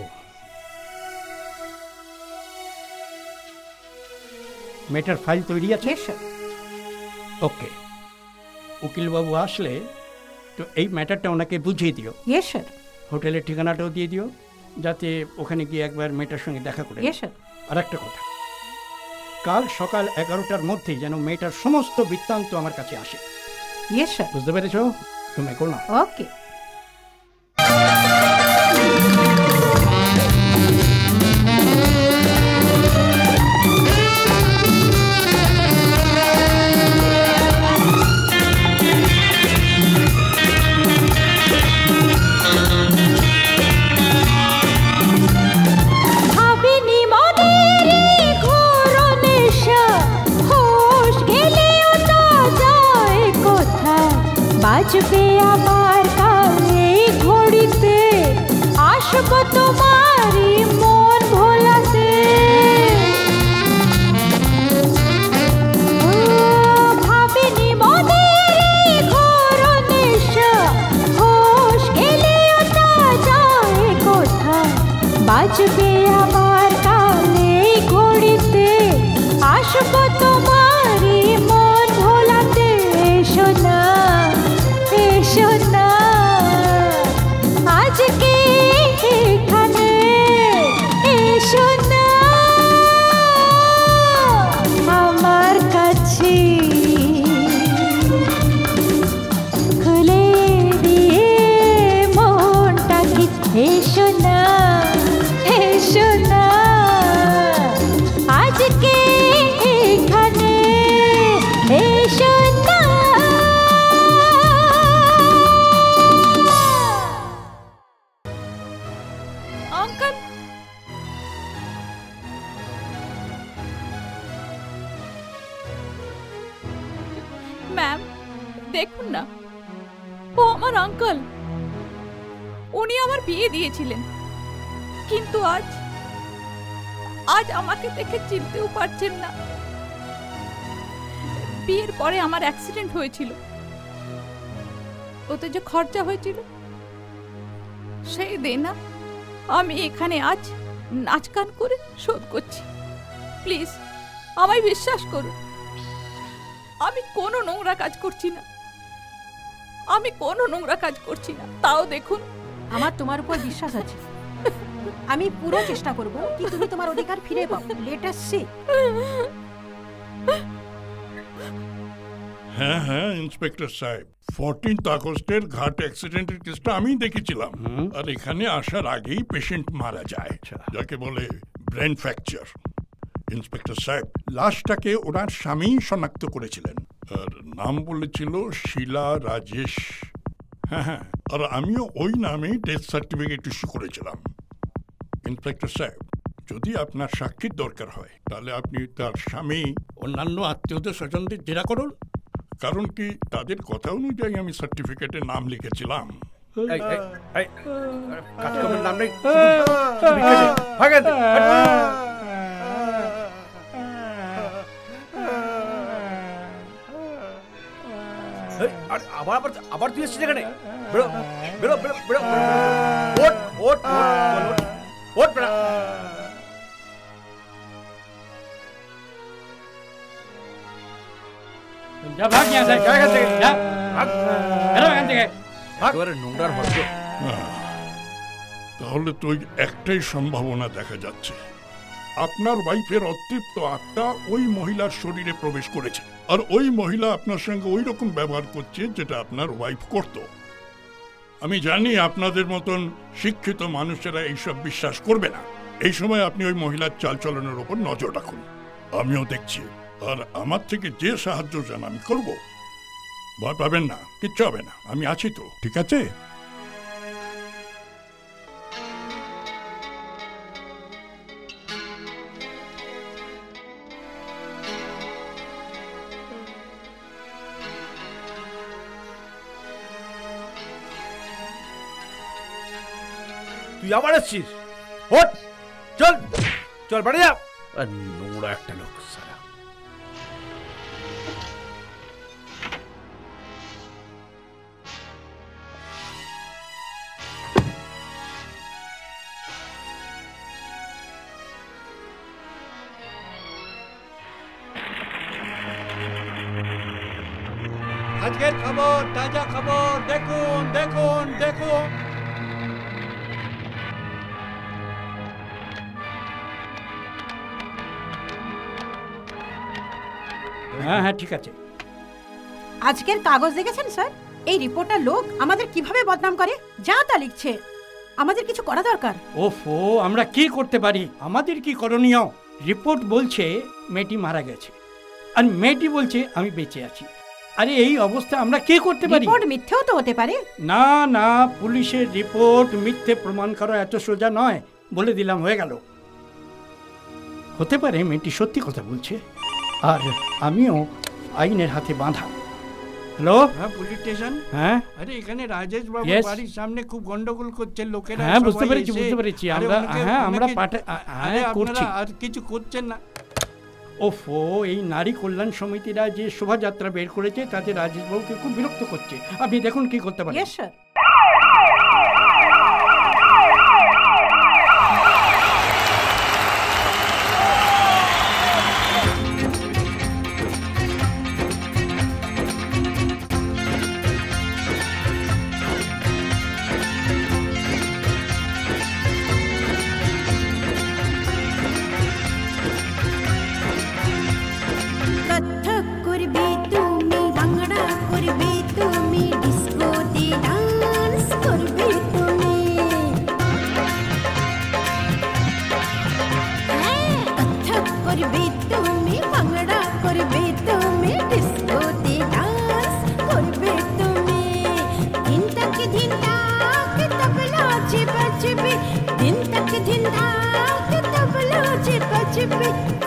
মেটার ফাইল তৈরি আছে? স্যার। ওকে, উকিলবাবু আসলে তো এই ম্যাটারটা ওনাকে বুঝিয়ে দিও। Yes sir. হোটেলের ঠিকানাটাও দিয়ে দিও, যাতে ওখানে গিয়ে একবার মেয়েটার সঙ্গে দেখা করে। Yes sir. আর একটা কথা, কাল সকাল 11টার মধ্যেই যেন মেয়েটার সমস্ত বৃত্তান্ত আমার কাছে আসে। Yes sir. বুঝতে পেরেছো? তুমি করো। ওকে। বাজবে আবার কালে ঘড়িতে, আসবো তোমারই মন ভোলাতে। ভাবিনি মনের ঘোর নেশা, হোশ গেলেও তা যায় কোথায়। বাজবে আবার কালে ঘড়িতে, আসবো তোমারই মন ভোলাতে। এসো না, এসো না। ম্যাম দেখুন না, ও আমার আঙ্কেল, উনি আমার বিয়ে দিয়েছিলেন, কিন্তু আজ আজ আমাকে দেখে চিনতেও পারছেন না। বিয়ের পরে আমার অ্যাক্সিডেন্ট হয়েছিল, ওতে যে খরচা হয়েছিল সেই দেনা আমি এখানে আজ নাচ গান করে শোধ করছি। প্লিজ আমায় বিশ্বাস করুন, আমি কোনো নোংরা কাজ করছি না, আমি কোনো নোংরা কাজ করছি না। তাও দেখুন, আমার তোমার উপর বিশ্বাস আছে। আমি পুরো চেষ্টা করব কি তুমি তোমার অধিকার ফিরে পাও। Let us see. হ্যাঁ হ্যাঁ ইন্সপেক্টর সাহেব, 14 আগস্টের ঘাট অ্যাক্সিডেন্টের কেসটা আমি দেখেছিলাম। আর এখানে আসার আগেই পেশেন্ট মারা যায়, যাকে বলে ব্রেন ফ্র্যাকচার। ইন্সপেক্টর সাহেব, লাশটাকে ওনার স্বামী শনাক্ত করেছিলেন, আর নাম বলেছিল শিলা রাজেশ। হ্যাঁ হ্যাঁ, আর আমিও ওই নামে ডেথ সার্টিফিকেট ইস্যু করেছিলাম। ইন্সপেক্টর সাহেব, যদি আপনার সাক্ষীর দরকার হয় তাহলে আপনি তার স্বামী অন্যান্য আত্মীয়দের স্বজনদের জেরা করুন, কারণ কি তাদের কথা অনুযায়ী আমি সার্টিফিকেটে নাম লিখেছিলাম। আবার তুই এসেছিস এখানে? বেরো বেরো বেরো বেরো, ওঠ ওঠ ওঠ বেড়া। যা ভাগ यहाँ से, যা ভাগ, বেরো এখান থেকে। একেবারে নোংরার ভদ্র। তাহলে তো একটাই সম্ভাবনা দেখা যাচ্ছে, আপনার ওয়াইফের অতৃপ্ত আত্মা ওই মহিলার শরীরে প্রবেশ করেছে, আর ওই মহিলা আপনার সঙ্গে ওই রকম ব্যবহার করছে যেটা আপনার ওয়াইফ করত। আমি জানি আপনাদের মতন শিক্ষিত মানুষেরা এইসব বিশ্বাস করবে না। এই সময় আপনি ওই মহিলার চালচলনের উপর নজর রাখুন, আমিও দেখছি, আর আমার থেকে যে সাহায্য চান আমি করব। ভয় পাবেন না, কিচ্ছু হবে না, আমি আছি তো, ঠিক আছে? তুই আবার আসছিস? ওঠ, চল চল বাড়ি যা। নোংরা একটা লোক সারা। আজকের খবর, তাজা খবর, দেখুন দেখুন দেখুন। হ্যাঁ হ্যাঁ ঠিক আছে। আজকের কাগজ দেখেছেন স্যার? এই রিপোর্টার লোক আমাদের কিভাবে বদনাম করে, যা তা লিখছে। আমাদের কিছু করা দরকার। ওফো, আমরা কি করতে পারি? আমাদের কি করণীয়? রিপোর্ট বলছে মেয়েটি মারা গেছে, আর মেয়েটি বলছে আমি বেঁচে আছি। আরে এই অবস্থা আমরা কি করতে পারি? রিপোর্ট মিথ্যেও তো হতে পারে। না না, পুলিশের রিপোর্ট মিথ্যে প্রমাণ করা এত সোজা নয়। বলে দিলাম, হয়ে গেল। হতে পারে মেয়েটি সত্যি কথা বলছে, আর আমিও আইনের হাতে বাঁধা। হ্যালো, হ্যাঁ পুলিশ স্টেশন। হ্যাঁ, আরে এখানে রাজেশ বাবু বাড়ির সামনে খুব গন্ডগোল করছে লোকেরা। হ্যাঁ বুঝতে পেরেছি বুঝতে পেরেছি। আমরা হ্যাঁ আমরা করছি। আর কিছু করছেন না? ওফো, এই নারী কল্যাণ সমিতিরা যে শোভাযাত্রা বের করেছে তাতে রাজেশ বাবুকে খুব বিরক্ত করছে। আপনি দেখুন কি করতে পারেন। Yes sir.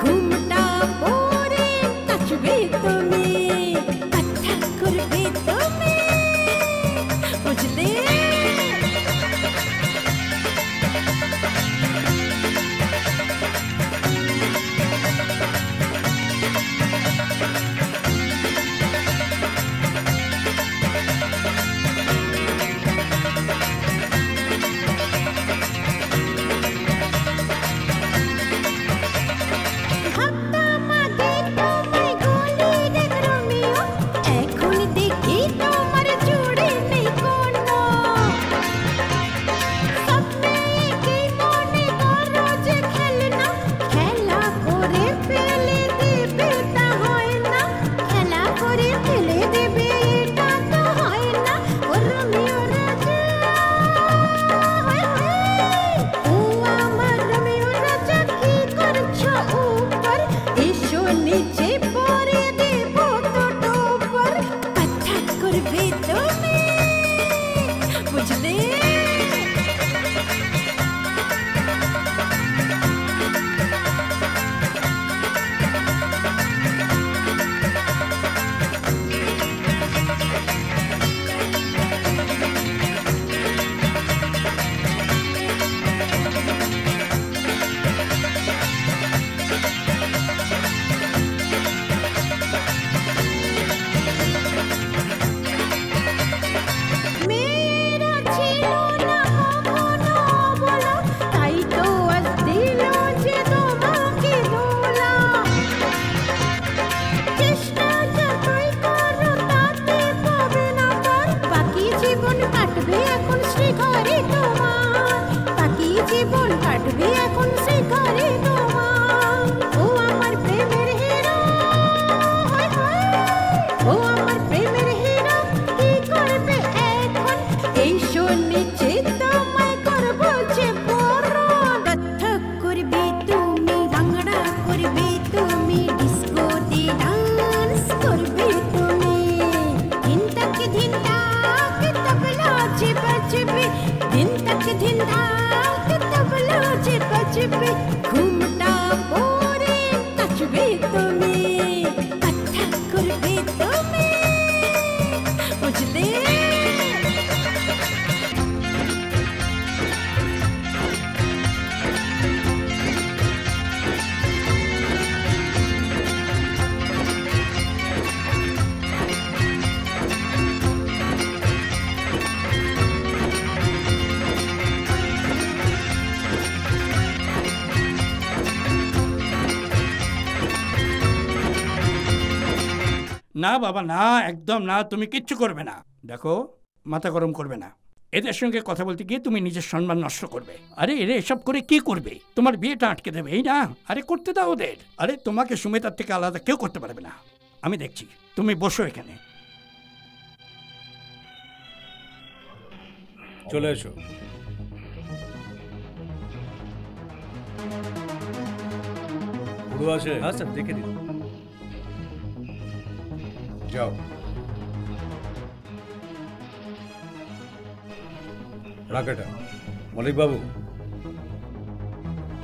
घूमता पोरे कचबे तुम्हें कत्था না বাবা না, একদম না, তুমি কিচ্ছু করবে না। দেখো, মাথা গরম করবে না। এদের সঙ্গে কথা বলতে গিয়ে তুমি নিজের সম্মান নষ্ট করবে। আরে এরা এসব করে কি করবে? তোমার বিয়েটা আটকে দেবে, এই না? আরে করতে দাও ওদের। আরে তোমাকে সুমিতার থেকে আলাদা কেউ করতে পারবে না, আমি দেখছি। তুমি বসো এখানে। চলে এসো। পুরো আছে? হ্যাঁ স্যার, দেখে দিন। যাও। রাকেটা মল্লিক বাবু,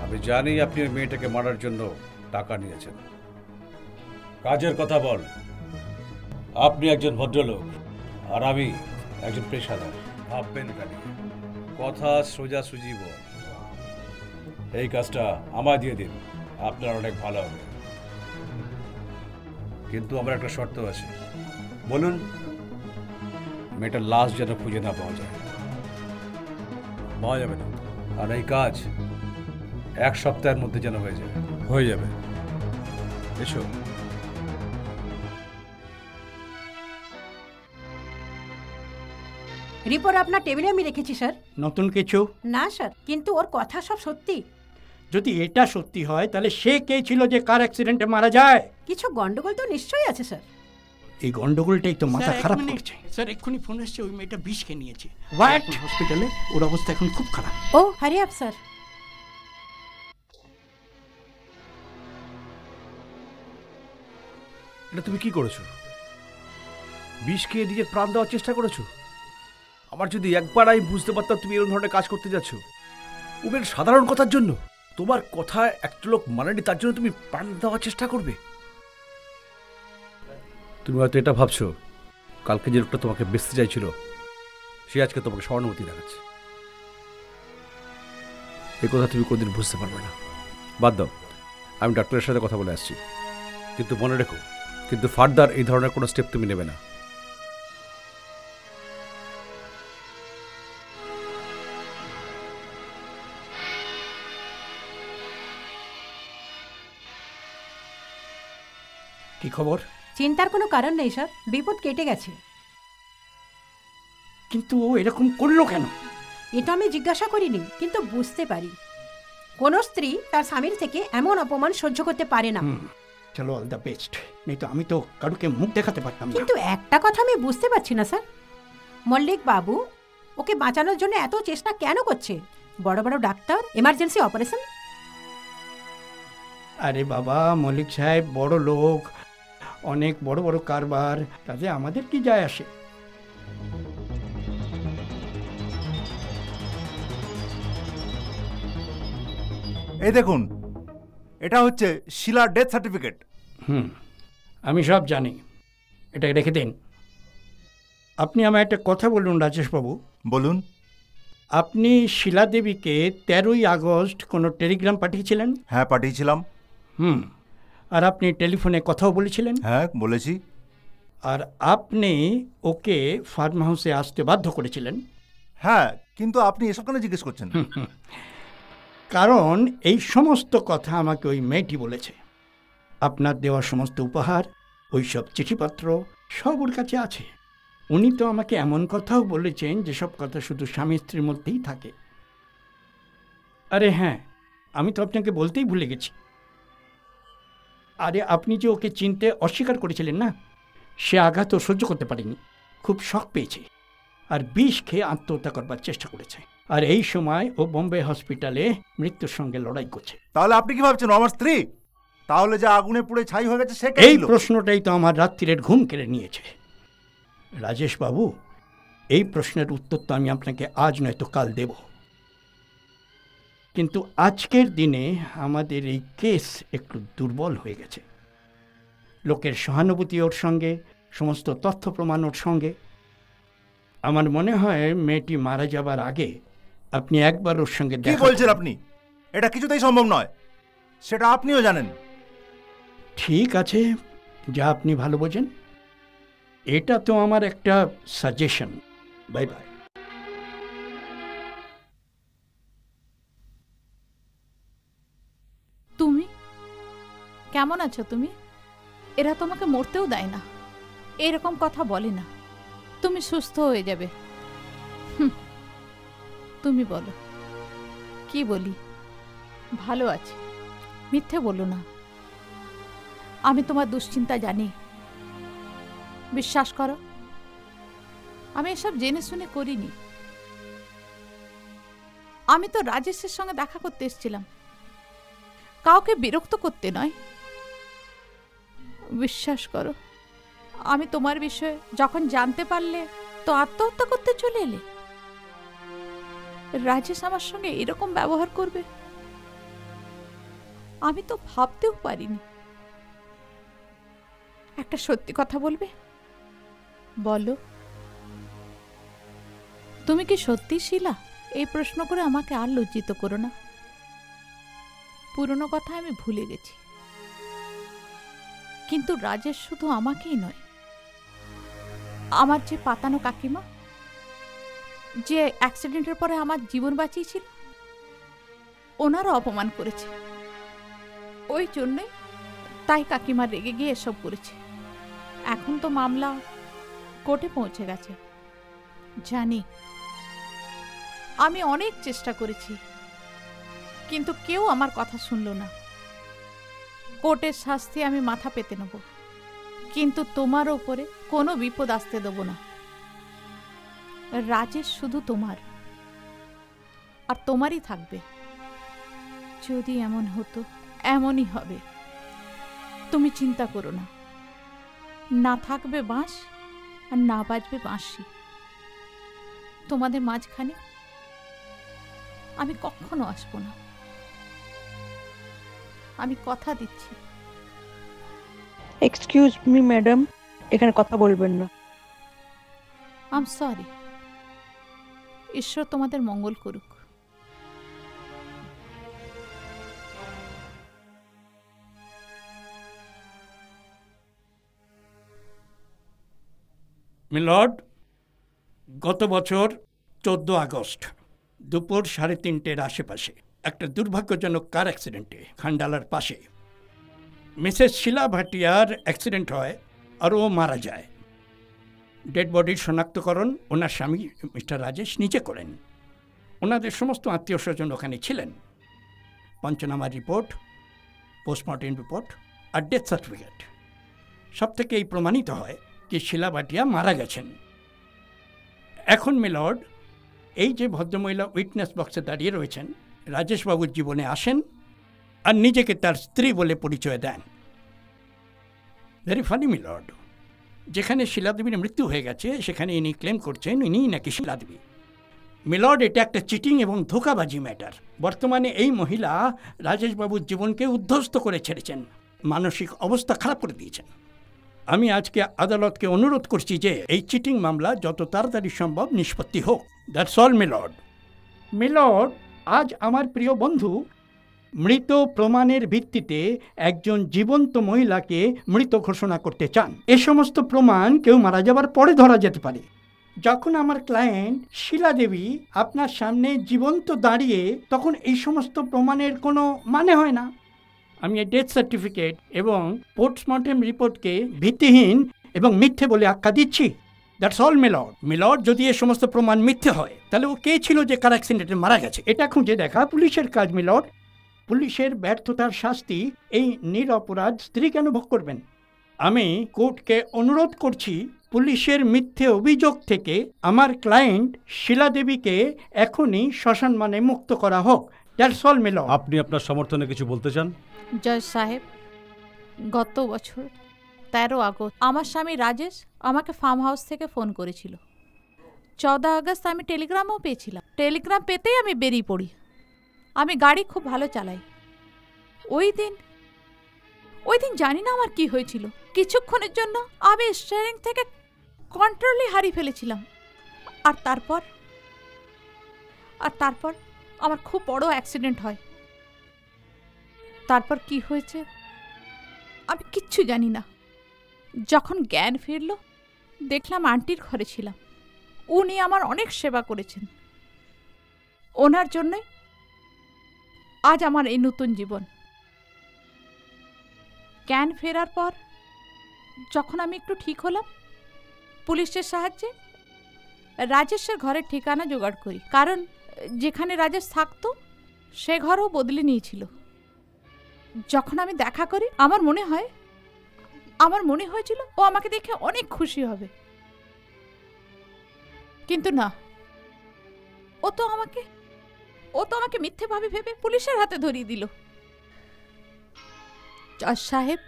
আমি জানি আপনি ওই মেয়েটাকে মারার জন্য টাকা নিয়েছেন। কাজের কথা বল। আপনি একজন ভদ্রলোক আর আমি একজন পেশাদার। ভাববেন এটা নিয়ে, কথা সোজাসুজি বল। এই কাজটা আমায় দিয়ে দিন, আপনার অনেক ভালো হবে। কিন্তু আমার একটা শর্ত আছে। বলুন। মেয়েটার লাশ যেন খুঁজে না পাওয়া যায়। পাওয়া যাবে না। আর এই কাজ 1 সপ্তাহের মধ্যে যেন হয়ে যায়। হয়ে যাবে। এসো। রিপোর্ট আপনার টেবিলে আমি রেখেছি স্যার। নতুন কিছু? না স্যার, কিন্তু ওর কথা সব সত্যি। যদি এটা সত্যি হয় তাহলে সে কে ছিল যে কার অ্যাক্সিডেন্টে মারা যায়? কিছু গন্ডগোল তো নিশ্চয়ই আছে স্যার। এই গন্ডগোলটাই তো মাথা খারাপ করছে। স্যার এক্ষুনি ফোন এসেছে, ওই মেয়েটা বিষ খেয়ে নিয়েছে। হোয়াট? হসপিটালে ওর অবস্থা এখন খুব খারাপ। ও হারি আপ স্যার। এটা তুমি কি করেছো? বিষ খেয়ে নিজের প্রাণ দেওয়ার চেষ্টা করেছো? আমার যদি একবার আমি বুঝতে পারতাম তুমি এরকম ধরনের কাজ করতে যাচ্ছ। ওদের সাধারণ কথার জন্য, তোমার কথা একটা লোক মানেনি তার জন্য তুমি প্রাণ দেওয়ার চেষ্টা করবে? তুমি হয়তো এটা ভাবছো কালকে যে লোকটা তোমাকে বেচতে চাইছিল সে আজকে তোমাকে সহানুভূতি দেখাচ্ছে। এই কথা তুমি কোনদিন বুঝতে পারবে না। বাদ দাও, আমি ডাক্তারের সাথে কথা বলে আসছি। কিন্তু মনে রেখো, কিন্তু ফার্দার এই ধরনের কোনো স্টেপ তুমি নেবে না। কি খবর? চিন্তার কোনো কারণ নেই স্যার, বিপদ কেটে গেছে। কিন্তু ও এরকম করলো কেন? এটা আমি জিজ্ঞাসা করিনি, কিন্তু বুঝতে পারি কোনো স্ত্রী তার স্বামীর থেকে এমন অপমান সহ্য করতে পারে না। চলো, অল দ্য বেস্ট। নেই তো আমি তো কারুকে মুখ দেখাতে পারতাম না। কিন্তু একটা কথা আমি বুঝতে পারছি না স্যার, মল্লিক বাবু ওকে বাঁচানোর জন্য এত চেষ্টা কেন করছে? বড় বড় ডাক্তার, এমার্জেন্সি অপারেশন। আরে বাবা, মল্লিক সাহেব বড় লোক, অনেক বড় বড় কারবার, তাতে আমাদের কি যায় আসে? এই দেখুন, এটা হচ্ছে শিলার ডেথ সার্টিফিকেট। আমি সব জানি, এটা রেখে দিন। আপনি আমায় একটা কথা বলুন রাজেশবাবু। বলুন। আপনি শিলা দেবীকে 13ই আগস্ট কোনো টেলিগ্রাম পাঠিয়েছিলেন? হ্যাঁ, পাঠিয়েছিলাম। আর আপনি টেলিফোনে কথাও বলেছিলেন? হ্যাঁ, বলেছি। আর আপনি ওকে ফার্ম হাউসে আসতে বাধ্য করেছিলেন? হ্যাঁ, কিন্তু আপনি এসব কেন জিজ্ঞেস করছেন? কারণ এই সমস্ত কথা আমাকে ওই মেয়েটি বলেছে। আপনার দেওয়া সমস্ত উপহার, ওই সব চিঠিপত্র সব ওর কাছে আছে। উনি তো আমাকে এমন কথাও বলেছেন যেসব কথা শুধু স্বামী স্ত্রীর মধ্যেই থাকে। আরে হ্যাঁ, আমি তো আপনাকে বলতেই ভুলে গেছি। আরে আপনি যে ওকে চিনতে অস্বীকার করেছিলেন না, সে আঘাতও সহ্য করতে পারেনি, খুব শক পেয়েছে আর বিষ খেয়ে আত্মহত্যা করবার চেষ্টা করেছে। আর এই সময় ও বোম্বে হসপিটালে মৃত্যুর সঙ্গে লড়াই করছে। তাহলে আপনি কি ভাবছেন আমার স্ত্রী? তাহলে যে আগুনে পুড়ে ছাই হয়ে গেছে সে কে? এই প্রশ্নটাই তো আমার রাত্রিরের ঘুম কেড়ে নিয়েছে রাজেশ বাবু। এই প্রশ্নের উত্তর তো আমি আপনাকে আজ নয়তো কাল দেব, কিন্তু আজকের দিনে আমাদের এই কেস একটু দুর্বল হয়ে গেছে। লোকের সহানুভূতি ওর সঙ্গে, সমস্ত তথ্য প্রমাণ ওর সঙ্গে। আমার মনে হয় মেয়েটি মারা যাবার আগে আপনি একবার ওর সঙ্গে দেখা। কি বলছেন আপনি? এটা কিছুতেই সম্ভব নয়, সেটা আপনিও জানেন। ঠিক আছে, যা আপনি ভালো বোঝেন। এটা তো আমার একটা সাজেশন। Bye bye. তুমি কেমন আছো? তুমি? এরা তোমাকে মরতেও দেয় না। এরকম কথা বলে না। তুমি সুস্থ হয়ে যাবে। তুমি বলো, কি বলি? ভালো আছি, মিথ্যে বলো না। আমি তোমার দুশ্চিন্তা জানি, বিশ্বাস করো। আমি এসব জেনে শুনে করিনি। আমি তো রাজেশের সঙ্গে দেখা করতে এসেছিলাম, কাউকে বিরক্ত করতে নয়। বিশ্বাস করো, আমি তোমার বিষয়ে যখন জানতে পারলে তো আত্মহত্যা করতে চলে এলে। রাজেশ আমার সঙ্গে এরকম ব্যবহার করবে আমি তো ভাবতেও পারিনি। একটা সত্যি কথা বলবে? বলো, তুমি কি সত্যি শিলা? এই প্রশ্ন করে আমাকে আর লজ্জিত করো না। পুরনো কথা আমি ভুলে গেছি, কিন্তু রাজেশ শুধু আমাকেই নয়, আমার যে পাতানো কাকিমা, যে অ্যাক্সিডেন্টের পরে আমার জীবন বাঁচিয়েছিল, ওনারও অপমান করেছে। ওই জন্যই তাই কাকিমা রেগে গিয়ে এসব করেছে। এখন তো মামলা কোর্টে পৌঁছে গেছে। জানি আমি অনেক চেষ্টা করেছি, কিন্তু কেউ আমার কথা শুনল না। কোর্টের শাস্তি আমি মাথা পেতে নেব, কিন্তু তোমার উপরে কোনো বিপদ আসতে দেব না। রাজেশ শুধু তোমার, আর তোমারই থাকবে। যদি এমন হতো, এমনই হবে। তুমি চিন্তা করো না। না থাকবে বাঁশ, আর না বাজবে বাঁশি। তোমাদের মাঝখানে আমি কখনো আসবো না, আমি কথা দিচ্ছি। এক্সকিউজ মি ম্যাডাম, এখানে কথা বলবেন না। I am sorry. ঈশ্বর তোমাদের মঙ্গল করুক। মিলর্ড, গত বছর 14 আগস্ট দুপুর 3:30 আশেপাশে একটা দুর্ভাগ্যজনক কার অ্যাক্সিডেন্টে খান্ডালার পাশে মিসেস শিলা ভাটিয়ার অ্যাক্সিডেন্ট হয় আর ও মারা যায়। ডেড বডির শনাক্তকরণ ওনার স্বামী মিস্টার রাজেশ নিজে করেন। ওনাদের সমস্ত আত্মীয় স্বজন ওখানে ছিলেন। পঞ্চনামা রিপোর্ট, পোস্টমর্টেম রিপোর্ট আর ডেথ সার্টিফিকেট সব থেকে এই প্রমাণিত হয় যে শিলা ভাটিয়া মারা গেছেন। এখন মিলর্ড, এই যে ভদ্রমহিলা উইটনেস বক্সে দাঁড়িয়ে রয়েছেন, রাজেশবাবুর জীবনে আসেন আর নিজেকে তার স্ত্রী বলে পরিচয় দেন। ভেরি ফানি মিলর্ড, যেখানে শিলাদেবীর মৃত্যু হয়ে গেছে সেখানে ইনি ক্লেম করছেন ইনিই নাকি শিলাদেবী। মিলর্ড, এটা একটা চিটিং এবং ধোঁকাবাজি ম্যাটার। বর্তমানে এই মহিলা রাজেশবাবুর জীবনকে উদ্ধ্বস্ত করে ছেড়েছেন, মানসিক অবস্থা খারাপ করে দিয়েছেন। আমি আজকে আদালতকে অনুরোধ করছি যে এই চিটিং মামলা যত তাড়াতাড়ি সম্ভব নিষ্পত্তি হোক। That's all milord. মিলর্ড, আজ আমার প্রিয় বন্ধু মৃত প্রমাণের ভিত্তিতে একজন জীবন্ত মহিলাকে মৃত ঘোষণা করতে চান। এ সমস্ত প্রমাণ কেউ মারা যাবার পরে ধরা যেতে পারে। যখন আমার ক্লায়েন্ট শিলা দেবী আপনার সামনে জীবন্ত দাঁড়িয়ে, তখন এই সমস্ত প্রমাণের কোনো মানে হয় না। আমি এই ডেথ সার্টিফিকেট এবং পোস্টমর্টেম রিপোর্টকে ভিত্তিহীন এবং মিথ্যে বলে আখ্যা দিচ্ছি। That's all milord. মিলর্ড, যদি এই সমস্ত প্রমাণ মিথ্যে হয় তাহলে ও কে ছিল যে কার অ্যাক্সিডেন্টে মারা গেছে এটা খুঁজে দেখা পুলিশের কাজ। মিলর্ড, পুলিশের ব্যর্থতার শাস্তি এই নিরপরাধ স্ত্রী কেন ভোগ করবেন? আমি কোর্টকে অনুরোধ করছি পুলিশের মিথ্যে অভিযোগ থেকে আমার ক্লায়েন্ট শিলা দেবীকে এখনই শ্মশান মানে মুক্ত করা হোক। That's all milord. আপনি আপনার সমর্থনে কিছু বলতে চান? জজ সাহেব, গত বছর 13 আগস্ট আমার স্বামী রাজেশ আমাকে ফার্ম হাউস থেকে ফোন করেছিল। 14 আগস্ট আমি টেলিগ্রামও পেয়েছিলাম। টেলিগ্রাম পেতেই আমি বেরিয়ে পড়ি। আমি গাড়ি খুব ভালো চালাই। ওই দিন জানি না আমার কি হয়েছিল। কিছুক্ষণের জন্য আমি স্টিয়ারিং থেকে কন্ট্রোলই হারিয়ে ফেলেছিলাম। আর তারপর আমার খুব বড় অ্যাক্সিডেন্ট হয়। তারপর কি হয়েছে আমি কিচ্ছু জানি না। যখন জ্ঞান ফিরল দেখলাম আন্টির ঘরে ছিলাম। উনি আমার অনেক সেবা করেছেন। ওনার জন্যই আজ আমার এই নতুন জীবন। জ্ঞান ফেরার পর যখন আমি একটু ঠিক হলাম পুলিশের সাহায্যে রাজেশের ঘরের ঠিকানা জোগাড় করি, কারণ যেখানে রাজেশ থাকতো সে ঘরও বদলে নিয়েছিল। যখন আমি দেখা করি আমার মনে হয়েছিল ও আমাকে দেখে অনেক খুশি হবে, কিন্তু না, ও তো আমাকে মিথ্যেভাবে ভেবে পুলিশের হাতে ধরিয়ে দিল। জজ সাহেব,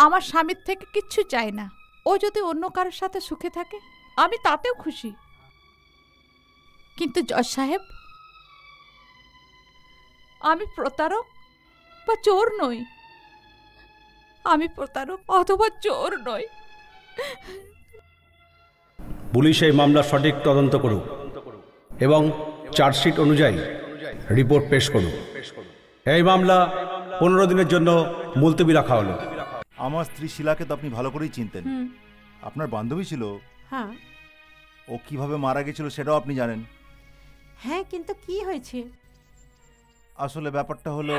আমার স্বামীর থেকে কিচ্ছু চাই না, ও যদি অন্য কারোর সাথে সুখে থাকে আমি তাতেও খুশি। কিন্তু জজ সাহেব, আমি প্রতারক বা চোর নই, আমি প্রতারক অথবা চোর নই। পুলিশ এই মামলার সঠিক তদন্ত করুক এবং চার্জশিট অনুযায়ী রিপোর্ট পেশ করুক। এই মামলা 15 দিনের জন্য মুলতবি রাখা হলো। আমার স্ত্রী শিলাকে তো আপনি ভালো করেই চিনতেন, আপনার বান্ধবী ছিল। হ্যাঁ। ও কিভাবে মারা গেছিল সেটাও আপনি জানেন। হ্যাঁ, কিন্তু কি হয়েছে? আসলে ব্যাপারটা হলো,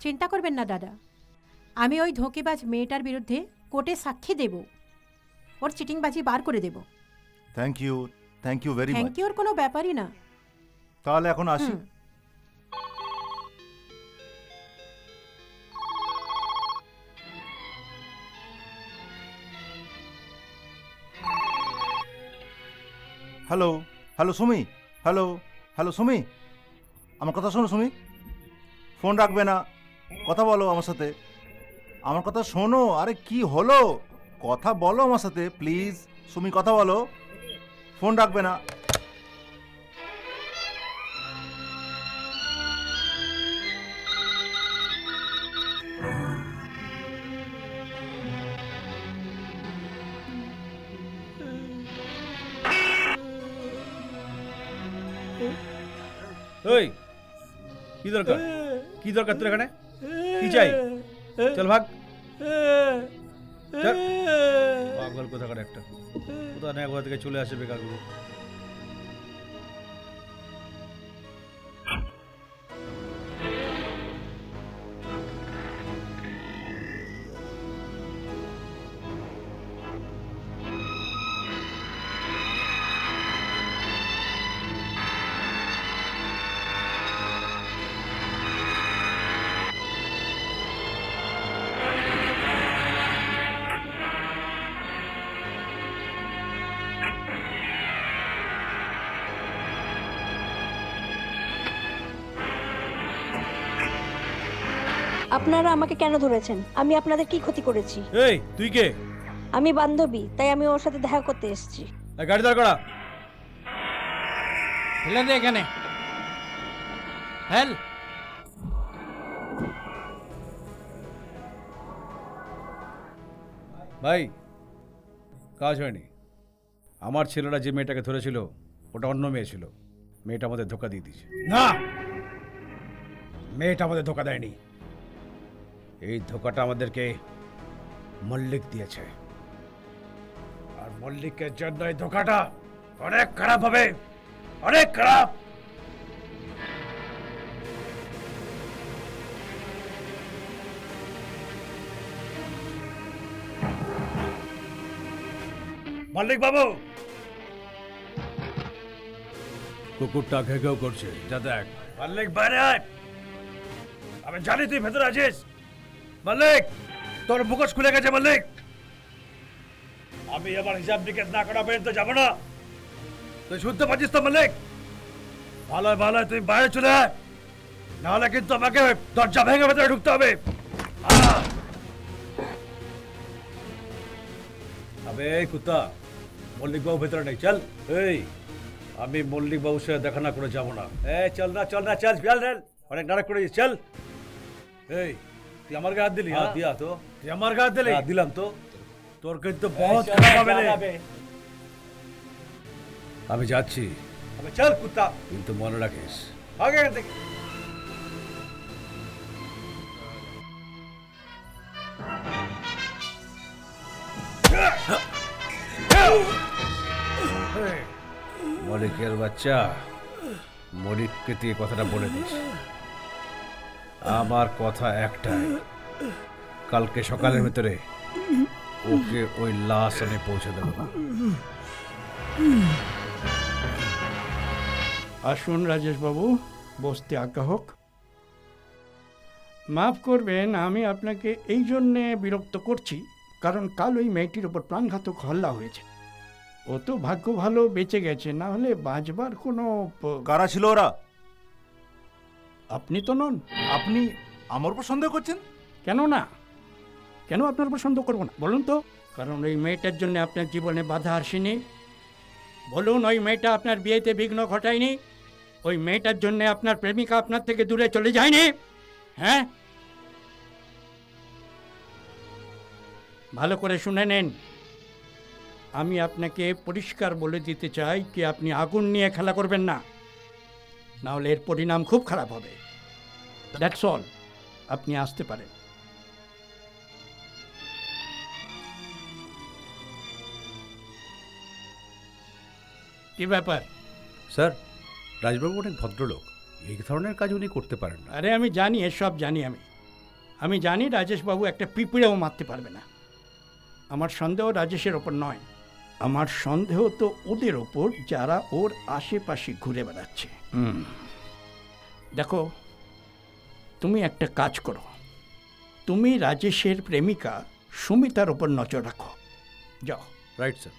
চিন্তা করবেন না দাদা, আমি ওই ধোঁকেবাজ মেয়েটার বিরুদ্ধে কোর্টে সাক্ষী দেব, ওর চিটিংবাজি বার করে দেব। Thank you very much. Thank your কোনো ব্যাপারই না। তাহলে এখন আসি। হ্যালো সুমি, হ্যালো সুমি, আমার কথা শোনো সুমি, ফোন রাখবে না, কথা বলো আমার সাথে, আমার কথা শোনো। আরে কি হলো, কথা বলো আমার সাথে প্লিজ। সুমি কথা বলো, ফোন রাখবে না। ওই কি দরকার তোর এখানে? কি চাই? চল ভাগ, পাগল কোথাকার একটা, কোথা না কোথা থেকে চলে আসে বেকার গুলো। আপনারা আমাকে কেন ধরেছেন? আমি আপনাদের কি ক্ষতি করেছি? এই তুই কে? আমি বান্ধবী, তাই আমি ওর সাথে দেখা করতে এসেছি। গাড়ি দাঁড় করা। ফেলে দে এখানে, হেল। ভাই, কাজ হয়নি। আমার ছেলেরা যে মেয়েটাকে ধরেছিল ওটা অন্য মেয়ে ছিল। মেয়েটা আমাদের ধোকা দিয়ে দিয়েছে। না, মেয়েটা আমাদের ধোকা দেয়নি। এই ধোকাটা আমাদেরকে মল্লিক দিয়েছে, আর মল্লিকের জন্য এই ধোকাটা অনেক খারাপ হবে, অনেক খারাপ। মল্লিক বাবু, কুকুরটা ঘেউ ঘেউ করছে, যা দেখ। মল্লিক বাইরে আয়, আমি জানি তুই ভেতরে আছিস। মল্লিক, তোর মুখোশ খুলে গেছে মল্লিক। আমি আবার হিসাব নিকেশ না করা পর্যন্ত যাবো না। তুই শুনতে পাচ্ছিস তো মল্লিক? ভালো ভালো তুই বাইরে চলে আয়, নাহলে কিন্তু আমাকে দরজা ভেঙে ভেতরে ঢুকতে হবে। আবে এই কুত্তা, মল্লিক বাবু ভেতরে নেই, চল। এই আমি মল্লিক বাবুর সাথে দেখা না করে যাবো না। এই চল না চল, অনেক নাটক করেছিস, চল। এই তুই আমার গায়ে হাত দিলি? হ্যাঁ দিয়া তো। তুই আমার গায়ে হাত দিলি? দিলাম তো। তোর কিন্তু বহুত খারাপ হবে। আমি যাচ্ছি। চল কুত্তা, কিন্তু মনে রাখিস আগে থেকে। মলিকের বাচ্চা, মলিককে তুই কথাটা বলে দিস। আমার কথা একটাই, কালকে সকালের ভিতরে ওকে ওই লাশ আমি পৌঁছে দেবো। আসুন রাজেশ বাবু, বসতে আজ্ঞা হোক। মাফ করবেন, আমি আপনাকে এই জন্যে বিরক্ত করছি কারণ কাল ওই মেয়েটির ওপর প্রাণঘাতক হল্লা হয়েছে। ও তো ভাগ্য ভালো বেঁচে গেছে, না হলে বাঁচবার কোনো। কারা ছিল ওরা? আপনি তো নন। আপনি আমার উপর সন্দেহ করছেন? কেন না, কেন আপনার উপর সন্দেহ করবো না বলুন তো? কারণ ওই মেয়েটার জন্য আপনার জীবনে বাধা আসেনি। বলুন, ওই মেয়েটা আপনার বিয়েতে বিঘ্ন ঘটায়নি? ওই মেয়েটার জন্য আপনার প্রেমিকা আপনার থেকে দূরে চলে যায়নি? হ্যাঁ, ভালো করে শুনে নেন। আমি আপনাকে পরিষ্কার বলে দিতে চাই কি আপনি আগুন নিয়ে খেলা করবেন না, না হলে এর পরিণাম খুব খারাপ হবে। That's all. আপনি আসতে পারেন। কি ব্যাপার? স্যার, রাজবাবু অনেক ভদ্রলোক, এই ধরনের কাজ উনি করতে পারেন না। আরে আমি জানি, এসব জানি আমি জানি রাজেশবাবু একটা পিঁপড়েও মারতে পারবে না। আমার সন্দেহ রাজেশের ওপর নয়, আমার সন্দেহ তো ওদের ওপর যারা ওর আশেপাশে ঘুরে বেড়াচ্ছে। দেখো, তুমি একটা কাজ করো, তুমি রাজেশের প্রেমিকা সুমিতার ওপর নজর রাখো। যাও। Right sir.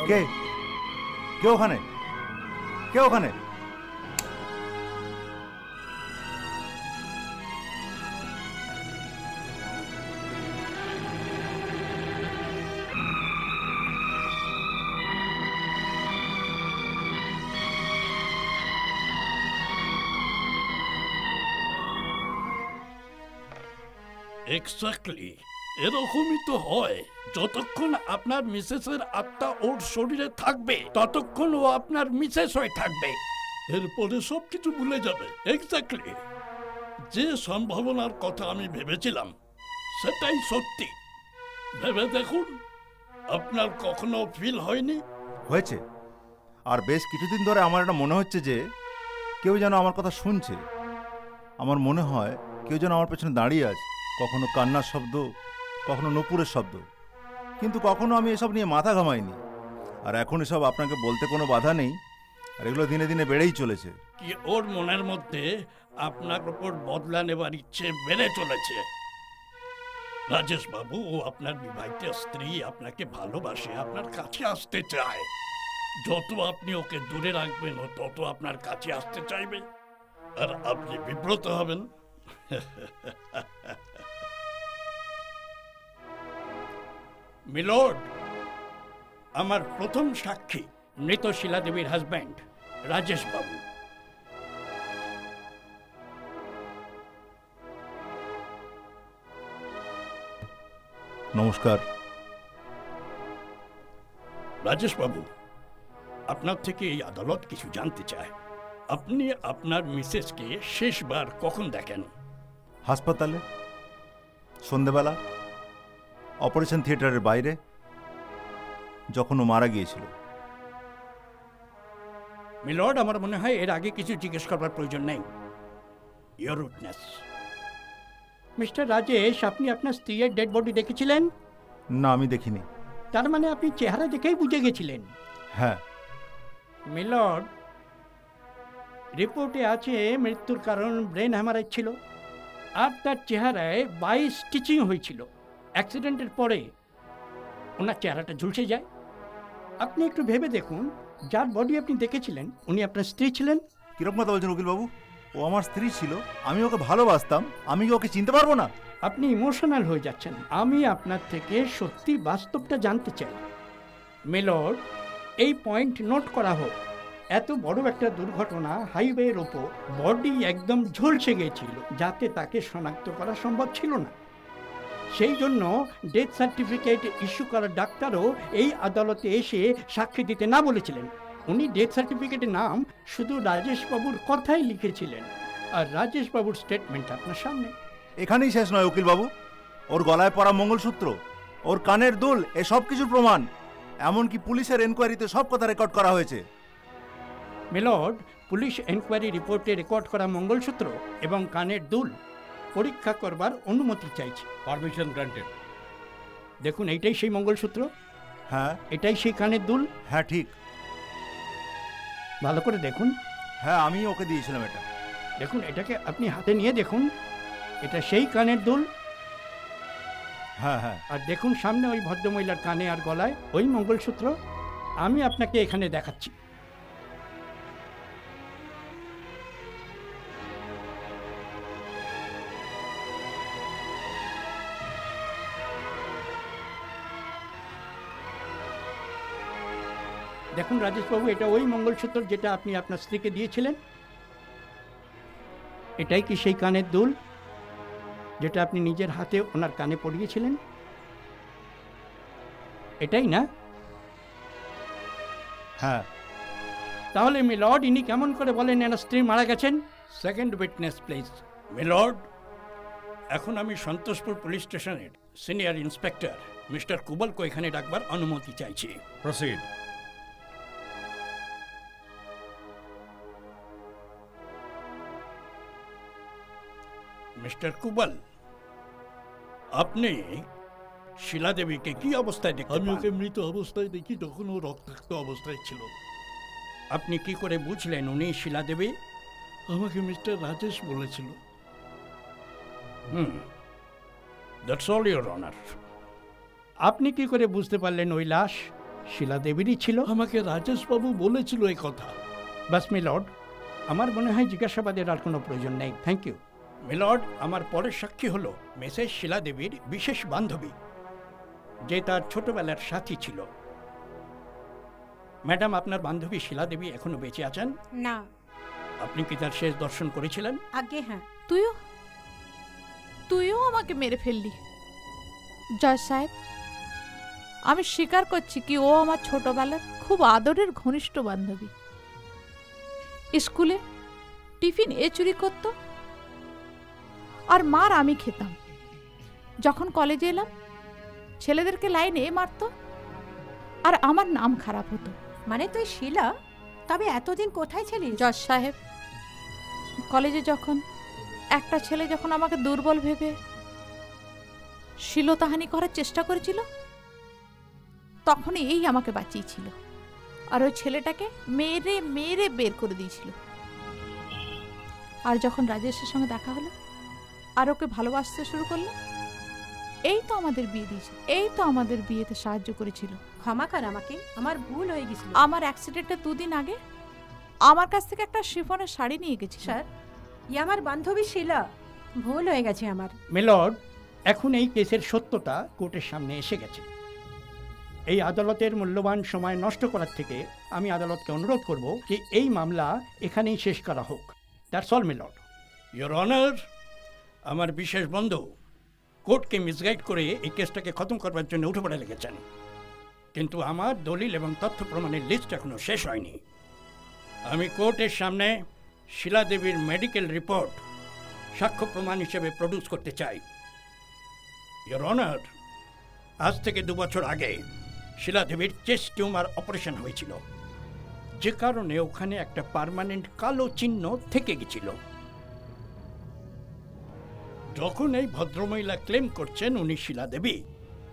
কে কে ওখানে? কে ওখানে? এক্স্যাক্টলি এরকমই তো হয়। যতক্ষণ আপনার মিসেসের আত্মা ওর শরীরে থাকবে ততক্ষণ ও আপনার মিসেস হয়ে থাকবে, এরপরে সব কিছু ভুলে যাবে। এক্স্যাক্টলি যে সম্ভাবনার কথা আমি ভেবেছিলাম সেটাই সত্যি। ভেবে দেখুন, আপনার কখনো ফিল হয়নি? হয়েছে, আর বেশ কিছুদিন ধরে আমার এটা মনে হচ্ছে যে কেউ যেন আমার কথা শুনছে। আমার মনে হয় কেউ যেন আমার পেছনে দাঁড়িয়ে আছে। কখনো কান্নার শব্দ, কখনো নূপুরের শব্দ, কিন্তু কখনো আমি এসব নিয়ে মাথা ঘামাইনি। আর এখন এসব আপনাকে বলতে কোনো বাধা নেই, আর এগুলো দিনে দিনে বেড়েই চলেছে। কি ওর মনের মধ্যে আপনার উপর বদলা নেবার ইচ্ছে বেড়ে চলেছে? রাজেশ বাবু, ও আপনার বিবাহিত স্ত্রী, আপনাকে ভালোবাসে, আপনার কাছে আসতে চায়। যত আপনি ওকে দূরে রাখবেন ও তত আপনার কাছে আসতে চাইবে, আর আপনি বিব্রত হবেন। মিলর্ড, আমার প্রথম সাক্ষী মৃত শিলা দেবীর হাজব্যান্ড রাজেশ বাবু। নমস্কার। রাজেশ বাবু, আপনার থেকে এই আদালত কিছু জানতে চায়। আপনি আপনার মিসেসকে শেষবার কখন দেখেন? হাসপাতালে, সন্ধেবেলা অপারেশন থিয়েটারের বাইরে, যখন ও মারা গিয়েছিল। মিলর্ড, আমার মনে হয় এর আগে কিছু জিজ্ঞেস করবার প্রয়োজন নেই। ইয়োর উইটনেস মিস্টার রাজেশ, আপনি আপনার স্ত্রীর ডেড বডি দেখেছিলেন? না, আমি দেখিনি। তার মানে আপনি চেহারা দেখেই বুঝে গেছিলেন? হ্যাঁ। মিলর্ড, রিপোর্টে আছে মৃত্যুর কারণ ব্রেন হ্যামারেজ ছিল, আর তার চেহারায় 22 স্টিচিং হয়েছিল। অ্যাক্সিডেন্টের পরে ওনার চেহারাটা ঝুলসে যায়। আপনি একটু ভেবে দেখুন, যার বডি আপনি দেখেছিলেন উনি আপনার স্ত্রী ছিলেন। কিরকম কথা বলছেন উকিলবাবু? ও আমার স্ত্রী ছিল, আমি ওকে ভালোবাসতাম, আমি ওকে চিনতে পারবো না? আপনি ইমোশনাল হয়ে যাচ্ছেন। আমি আপনার থেকে সত্যি বাস্তবটা জানতে চাই। মিলর্ড, এই পয়েন্ট নোট করা হোক, এত বড় একটা দুর্ঘটনা, হাইওয়ের ওপর বডি একদম ঝলসে গিয়েছিল, যাতে তাকে শনাক্ত করা সম্ভব ছিল না। সেই জন্য ডেথ সার্টিফিকেট ইস্যু করা ডাক্তারও এই আদালতে এসে সাক্ষী দিতে না বলেছিলেন। উনি ডেথ সার্টিফিকেটের নাম শুধু রাজেশবাবুর কথাই লিখেছিলেন, আর রাজেশবাবুর স্টেটমেন্ট আপনার সামনে। এখানেই শেষ নয় উকিলবাবু, ওর গলায় পরা মঙ্গলসূত্র, ওর কানের দুল, এসব কিছুর প্রমাণ, এমনকি পুলিশের এনকোয়ারিতে সব কথা রেকর্ড করা হয়েছে। মিলর্ড, পুলিশ এনকোয়ারি রিপোর্টে রেকর্ড করা মঙ্গলসূত্র এবং কানের দুল পরীক্ষা করবার অনুমতি চাইছি। Permission granted. দেখুন, এইটাই সেই মঙ্গলসূত্র? হ্যাঁ। এটাই সেই কানের দুল? হ্যাঁ, ঠিক। ভালো করে দেখুন। হ্যাঁ, আমি ওকে দিয়েছিলাম এটা। দেখুন, এটাকে আপনি হাতে নিয়ে দেখুন, এটা সেই কানের দুল। হ্যাঁ হ্যাঁ। আর দেখুন সামনে ওই ভদ্রমহিলার কানে আর গলায় ওই মঙ্গলসূত্র। আমি আপনাকে এখানে দেখাচ্ছি। দেখুন রাজেশবাবু, এটা ওই মঙ্গলসূত্র যেটা আপনি আপনার স্ত্রীকে দিয়েছিলেন। এটাই কি সেই কানের দুল যেটা আপনি নিজের হাতে ওনার কানে পরিয়েছিলেন? এটাই না? হ্যাঁ। তাহলে মিলর্ড, ইনি কেমন করে বলেন এনার স্ত্রী মারা গেছেন? Second witness please. মিলর্ড, এখন আমি সন্তোষপুর পুলিশ স্টেশনের সিনিয়র ইন্সপেক্টর মিস্টার কুবলকে এখানে ডাকবার অনুমতি চাইছি। প্রসিড। মিস্টার কুবল, আপনি শিলা দেবীকে কি অবস্থায় দেখতে? আমি ওকে মৃত অবস্থায় দেখি, তখন ও রক্তাক্ত অবস্থায় ছিল। আপনি কি করে বুঝলেন উনি শিলা দেবী? আমাকে মিস্টার রাজেশ বলেছিল। That's all your honour. আপনি কি করে বুঝতে পারলেন ওই লাশ শিলা দেবীরই ছিল? আমাকে রাজেশবাবু বলেছিল এই কথা। বাস মিলর্ড, আমার মনে হয় জিজ্ঞাসাবাদের আর কোনো প্রয়োজন নেই। Thank you. মিলর্ড, আমার পরের সাক্ষী হলো মিসেস শিলা দেবীর বিশেষ বান্ধবী, যে তার ছোটবেলার সাথী ছিল। ম্যাডাম, আপনার বান্ধবী শিলা দেবী এখনো বেঁচে আছেন? না। আপনি কি তার শেষ দর্শন করেছিলেন? আগে হ্যাঁ। তুইও আমাকে মেরে ফেললি। জজ সাহেব, আমি স্বীকার করছি কি ও আমার ছোটবেলার খুব আদরের ঘনিষ্ঠ বান্ধবী। স্কুলে টিফিন এ চুরি করতো আর মার আমি খেতাম। যখন কলেজে এলাম ছেলেদেরকে লাইন এ মারতো আর আমার নাম খারাপ হতো। মানে তুই শিলা, তবে এতদিন কোথায় ছিলিস? জজ সাহেব, কলেজে যখন একটা ছেলে যখন আমাকে দুর্বল ভেবে শ্লীলতাহানি করার চেষ্টা করেছিল, তখনই এই আমাকে বাঁচিয়েছিল, আর ওই ছেলেটাকে মেরে মেরে বের করে দিয়েছিল। আর যখন রাজেশের সঙ্গে দেখা হলো আর ওকে ভালোবাসতে শুরু করলো, এই তো আমাদের বিয়ে দিয়েছে, এই তো আমাদের বিয়েতে সাহায্য করেছিল। ক্ষমা কর আমাকে, আমার ভুল হয়ে গেছিল। আমার অ্যাক্সিডেন্টের 2 দিন আগে আমার কাছ থেকে একটা শিফনের শাড়ি নিয়ে গেছি। স্যার, ই আমার বান্ধবী শিলা, ভুল হয়ে গেছে আমার। মিলর্ড, এখন এই কেসের সত্যতা কোর্টের সামনে এসে গেছে। এই আদালতের মূল্যবান সময় নষ্ট করার থেকে আমি আদালতকে অনুরোধ করব যে এই মামলা এখানেই শেষ করা হোক। That's all milord. Your honour, আমার বিশেষ বন্ধু কোর্টকে মিসগাইড করে এই কেসটাকে খতম করবার জন্য উঠে পড়ে লেগেছেন, কিন্তু আমার দলিল এবং তথ্য প্রমাণের লিস্ট এখনো শেষ হয়নি। আমি কোর্টের সামনে শিলা দেবীর মেডিকেল রিপোর্ট সাক্ষ্য প্রমাণ হিসেবে প্রডিউস করতে চাই। ইওর অনার, আজ থেকে 2 বছর আগে শিলা দেবীর চেস্ট টিউমার অপারেশন হয়েছিল, যে কারণে ওখানে একটা পার্মানেন্ট কালো চিহ্ন থেকে গেছিল। যখন এই ভদ্রমহিলা ক্লেম করছেন উনি শিলা দেবী,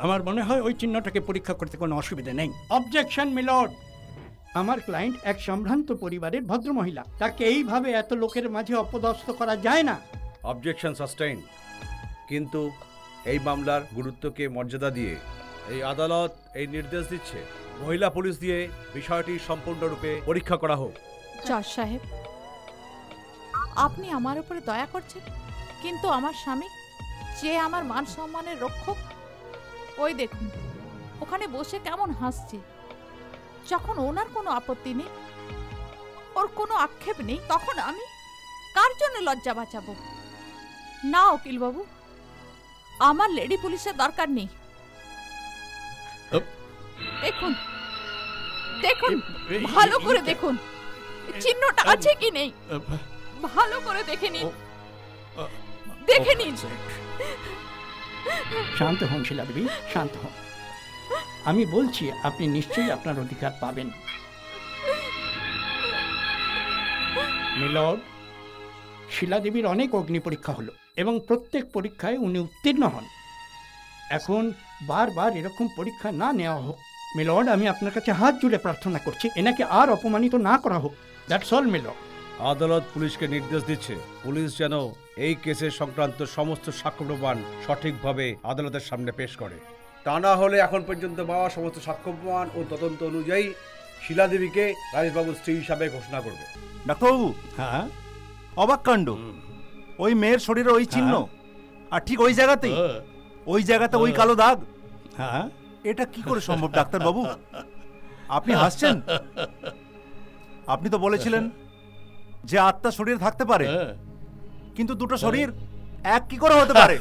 আমার মনে হয় ওই চিহ্নটাকে পরীক্ষা করতে কোনো অসুবিধা নেই। Objection milord. আমার ক্লায়েন্ট এক সম্ভ্রান্ত পরিবারের ভদ্রমহিলা, তাকে এইভাবে এত লোকের মাঝে অপদস্থ করা যায় না। Objection sustain. কিন্তু এই মামলার গুরুত্বকে মর্যাদা দিয়ে এই আদালত এই নির্দেশ দিচ্ছে মহিলা পুলিশ দিয়ে বিষয়টি সম্পূর্ণরূপে পরীক্ষা করা হোক। জজ সাহেব, আপনি আমার উপরে দয়া করছেন, কিন্তু আমার স্বামী যে আমার মান সম্মানের রক্ষক, ওই দেখুন ওখানে বসে কেমন হাসছে। যখন ওনার কোনো আপত্তি নেই, ওর কোনো আক্ষেপ নেই, তখন আমি কার জন্য লজ্জা বাঁচাবো? না উকিল বাবু, আমার লেডি পুলিশের দরকার নেই। দেখুন দেখুন, ভালো করে দেখুন চিহ্নটা আছে কি নেই, ভালো করে দেখে নিন, দেখে নিন। শান্ত হন শিলা দেবী, শান্ত হন। আমি বলছি আপনি নিশ্চয়ই আপনার অধিকার পাবেন। মিলর্ড, শিলা দেবীর অনেক অগ্নি পরীক্ষা হলো এবং প্রত্যেক পরীক্ষায় উনি উত্তীর্ণ হন। এখন বারবার এরকম পরীক্ষা না নেওয়া হোক। মিলর্ড, আমি আপনার কাছে হাত জুড়ে প্রার্থনা করছি এনাকে আর অপমানিত না করা হোক। That's all milord. আদালত পুলিশকে নির্দেশ দিচ্ছে পুলিশ যেন এই কেসের সংক্রান্ত সমস্ত সাক্ষ্য প্রমাণ সঠিকভাবে আদালতের সামনে পেশ করে। তা না হলে এখন পর্যন্ত পাওয়া সমস্ত সাক্ষ্য প্রমাণ ও তদন্ত অনুযায়ী শিলা দেবীকে রাজেশবাবুর স্ত্রী হিসাবে ঘোষণা করবে। ডাক্তারবাবু, হ্যাঁ, অবাক কাণ্ড। ওই মেয়ের শরীরে ওই চিহ্ন, আর ঠিক ওই জায়গাতেই, ওই জায়গাতে ওই কালো দাগ। হ্যাঁ, এটা কি করে সম্ভব ডাক্তারবাবু? আপনি হাসছেন? আপনি তো বলেছিলেন যে আত্মা শরীরে থাকতে পারে, কিন্তু দুটো শরীর এক কি করে হতে পারে?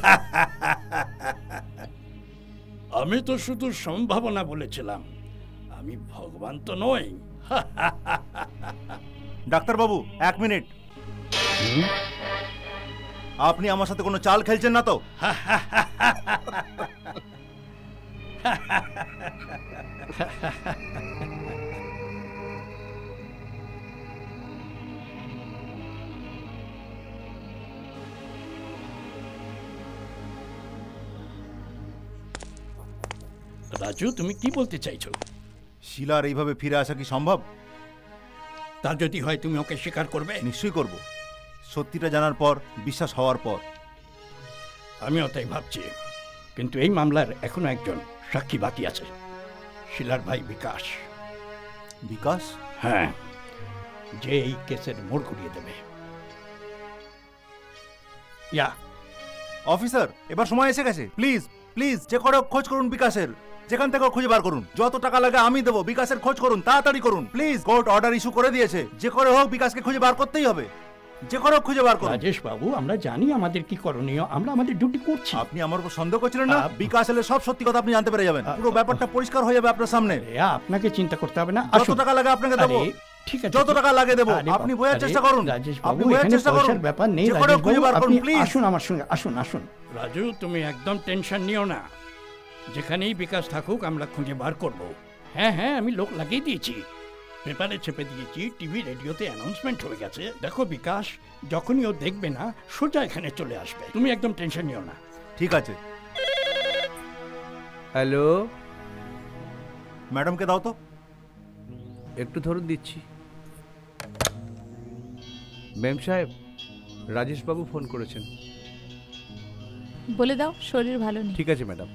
আমি তো শুধু সম্ভাবনা বলেছিলাম, আমি ভগবান তো নই। ডাক্তারবাবু, 1 মিনিট। আপনি আমার সাথে কোনো চাল খেলছেন না তো? রাজু, তুমি কি বলতে চাইছো? শিলার এইভাবে ফিরে আসা কি সম্ভব? তা যদি হয় তুমি ওকে স্বীকার করবে? নিশ্চয়ই করব, সত্যিটা জানার পর, বিশ্বাস হওয়ার পর। আমিও তাই ভাবছি, কিন্তু এই মামলার এখনো একজন সাক্ষী বাকি আছে, শিলার ভাই বিকাশ। বিকাশ? হ্যাঁ, যে এই কেসের মোড় ঘুরিয়ে দেবে। ইয়া অফিসার, এবার সময় এসে গেছে। প্লিজ প্লিজ, যে করে খোঁজ করুন বিকাশের, যেখান থেকে খুঁজে বার করুন। যত টাকা লাগে আমি দেবো, বিকাশের খোঁজ করুন, তাড়াতাড়ি করুন প্লিজ। কোর্ট অর্ডার ইস্যু করে দিয়েছে, যে করে হোক বিকাশকে খুঁজে বার করতেই হবে, যে করে হোক খুঁজে বার করুন। রাজেশ বাবু, আমরা জানি আমাদের কি করণীয়, আমরা আমাদের ডিউটি করছি। আপনি আমার উপর সন্দেহ করছিলেন না? বিকাশ এলে সব সত্যি কথা আপনি জানতে পেরে যাবেন, পুরো ব্যাপারটা পরিষ্কার হয়ে যাবে আপনার সামনে। আপনাকে চিন্তা করতে হবে না, যত টাকা লাগে আপনাকে দেবো। ঠিক আছে, যত টাকা লাগে দেবো, আপনি বোঝার চেষ্টা করুন। আপনি বোঝার চেষ্টা করুন, ব্যাপার নেই। আসুন আমার সঙ্গে, আসুন আসুন। রাজু, তুমি একদম টেনশন নিও না, যেখানেই বিকাশ থাকুক আমরা খুঁজে বার করব। হ্যাঁ হ্যাঁ, আমি লোক লাগিয়ে দিয়েছি, পেপারে ছেপে দিয়েছি, টিভি রেডিওতে অ্যানাউন্সমেন্ট হয়ে গেছে। দেখো বিকাশ যখনই ও দেখবে না, সোজা এখানে চলে আসবে, তুমি একদম টেনশন নিও না। ঠিক আছে। হ্যালো, ম্যাডামকে দাও তো। একটু ধরুন, দিচ্ছি। ম্যাম সাহেব, রাজেশবাবু ফোন করেছেন। বলে দাও শরীর ভালো নেই। ঠিক আছে ম্যাডাম।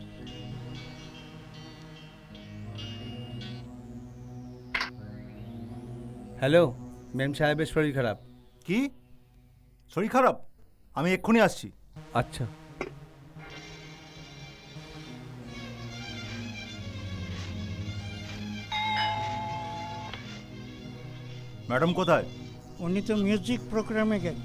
হ্যালো, ম্যাম সাহেবের শরীর খারাপ। কি শরীর খারাপ? আমি এক্ষুনি আসছি। আচ্ছা। ম্যাডাম কোথায়? উনি তো মিউজিক প্রোগ্রামে গেল।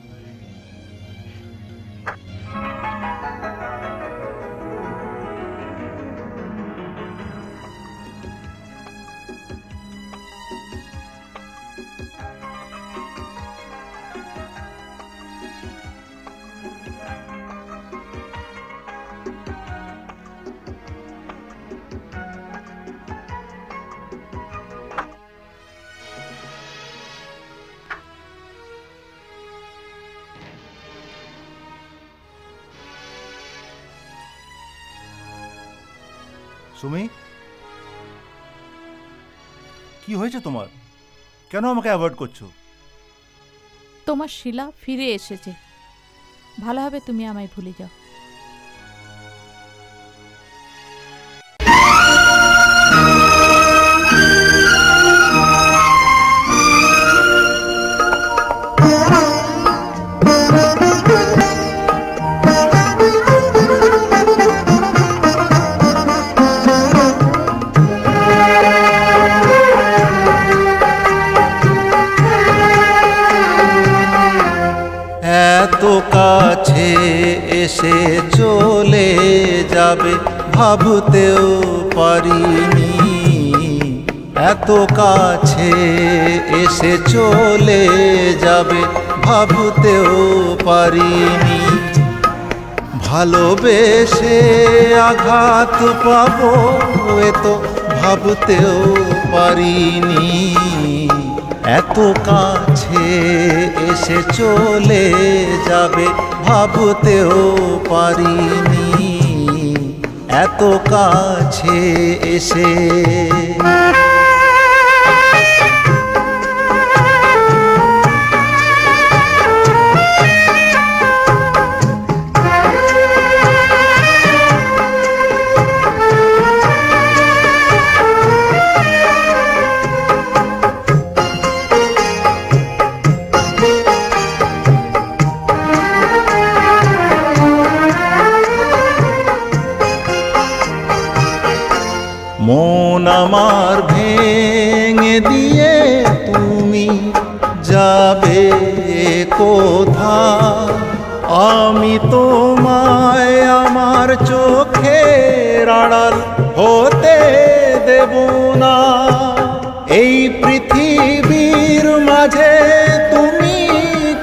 সুমি, কি হয়েছে তোমার? কেন আমাকে অ্যাভয়েড করছো? তোমার শিলা ফিরে এসেছে, ভালো হবে তুমি আমায় ভুলে যাও। এত কাছে এসে চলে যাবে ভাবতেও পারিনি, এত কাছে এসে চলে যাবে ভাবতেও পারিনি, ভালোবেসে আঘাত পাবো এ তো ভাবতেও পারিনি, এত কাছে এসে চলে যাবে ভাবতেও পারিনি, এত কাছে এসে। মন আমার ভেঙে দিয়ে তুমি যাবে কোথায়, আমি তোমায় আমার চোখের আড়াল হতে দেব না, এই পৃথিবীর মাঝে তুমি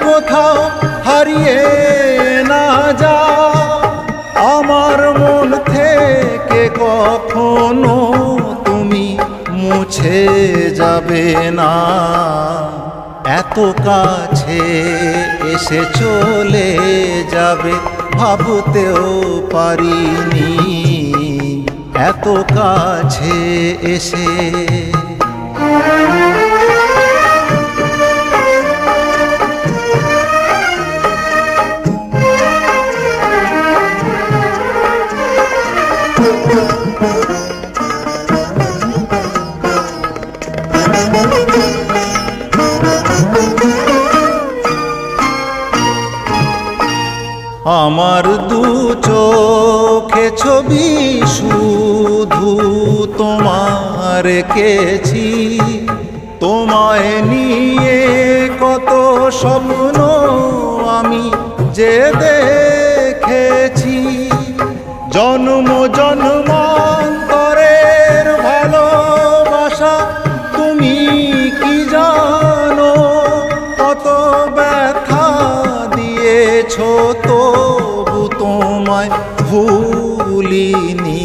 কোথাও হারিয়ে না যাও, আমার মন থেকে কখনো তুমি মুছে যাবে না, এত কাছে এসে চলে যাবে ভাবতেও পারিনি, এত কাছে এসে। আমার দু চোখে ছবি শুধু তোমার এঁকেছি, তোমায় নিয়ে কত স্বপ্ন আমি যে দেখেছি, জন্ম জন্মান্তরের ভালোবাসা তুমি কি জানো, কত ব্যথা দিয়েছো তবু তোমায় ভুলিনি,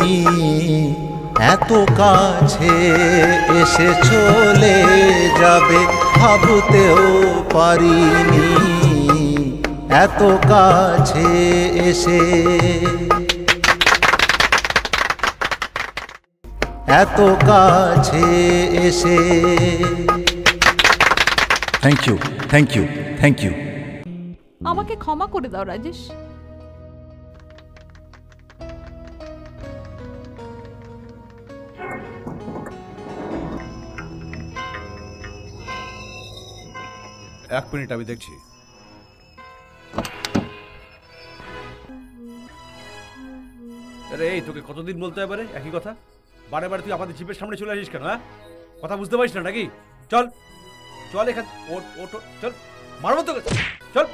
এত কাছে এসে চলে যাবে ভাবতেও পারিনি, এত কাছে এসে, এত কাছে এসে। Thank you, thank you, thank you. আমাকে ক্ষমা করে দাও রাজেশ। এক মিনিট, আমি দেখছি। আরে এই তোকে কতদিন বলতে হবে রে একই কথা? বারে বারে তুই আমাদের জিপের সামনে চলে আসিস কেন? হ্যাঁ, কথা বুঝতে পারিস না নাকি? চল চল এখান, ওট ওট চল, মারবো তোকে, চল।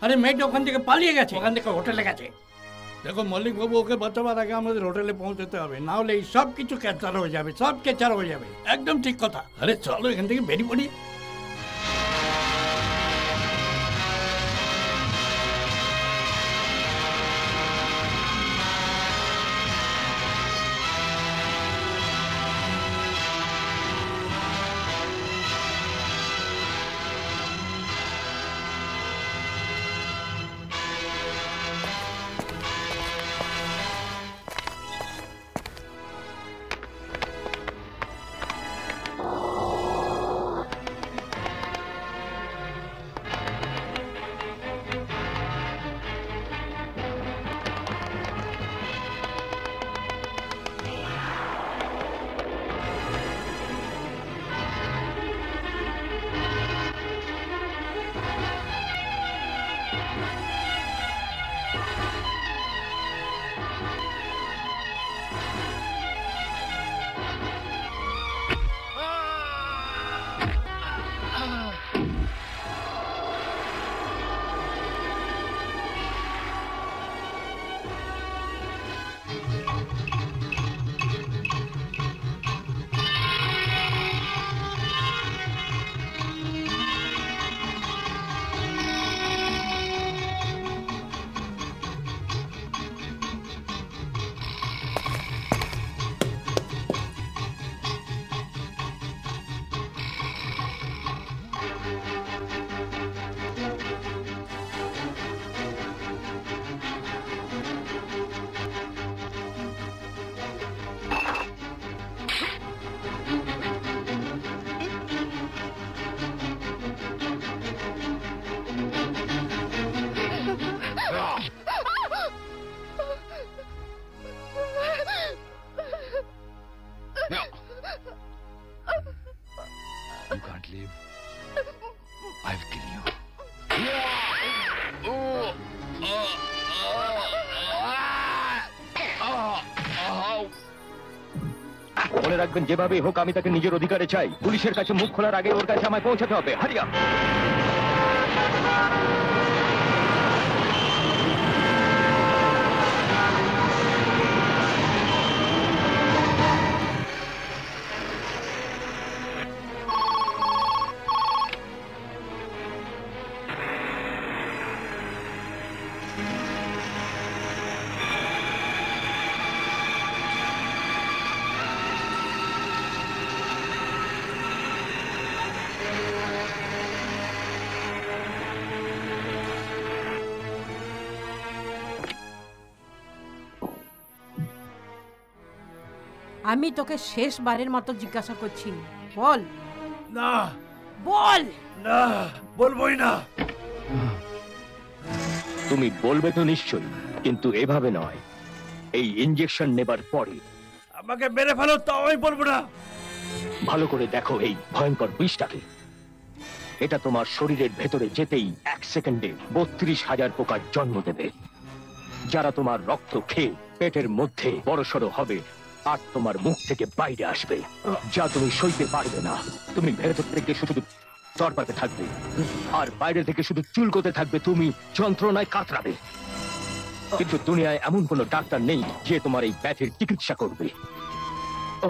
আরে মেয়েটা ওখান থেকে পালিয়ে গেছে, ওখান থেকে হোটেলে গেছে। দেখো মল্লিক বাবু, ওকে বাঁচাবার আগে আমাদের হোটেলে পৌঁছতে হবে, না হলে এই সব কিছু ক্যান্সার হয়ে যাবে, সব ক্যান্সার হয়ে যাবে। একদম ঠিক কথা। আরে চলো এখান থেকে বেরিয়ে পড়ি। I'll kill you. মনে রাখবেন, যেভাবেই হোক আমি তাকে নিজের অধিকারে চাই। পুলিশের কাছে মুখ খোলার আগে ওর কাছে আমায় পৌঁছাতে হবে। হারিয়া আমি তোকে শেষবারের মতো জিজ্ঞাসা করছি, বল। না বল। না, বলবোই না। তুমি বলবে তো নিশ্চয়ই, কিন্তু এভাবে নয়। এই ইনজেকশন নেবার পরে আমাকে মেরে ফেলো, তাও আমি বলবো না। ভালো করে দেখো এই ভয়ঙ্কর বিষটাকে। এটা তোমার শরীরের ভেতরে যেতেই 1 সেকেন্ডে 32,000 পোকার জন্ম দেবে, যারা তোমার রক্ত খেয়ে পেটের মধ্যে বড়সড় হবে আর তোমার মুখ থেকে বাইরে আসবে, যা তুমি সইতে পারবে না। তুমি ভেতর থেকে শুধু তড়পাতে থাকবে আর বাইরে থেকে শুধু চুলকোতে থাকবে, তুমি যন্ত্রণায় কাতরাবে। কিন্তু দুনিয়ায় এমন কোনো ডাক্তার নেই যে তোমার এই ব্যাধির চিকিৎসা করবে।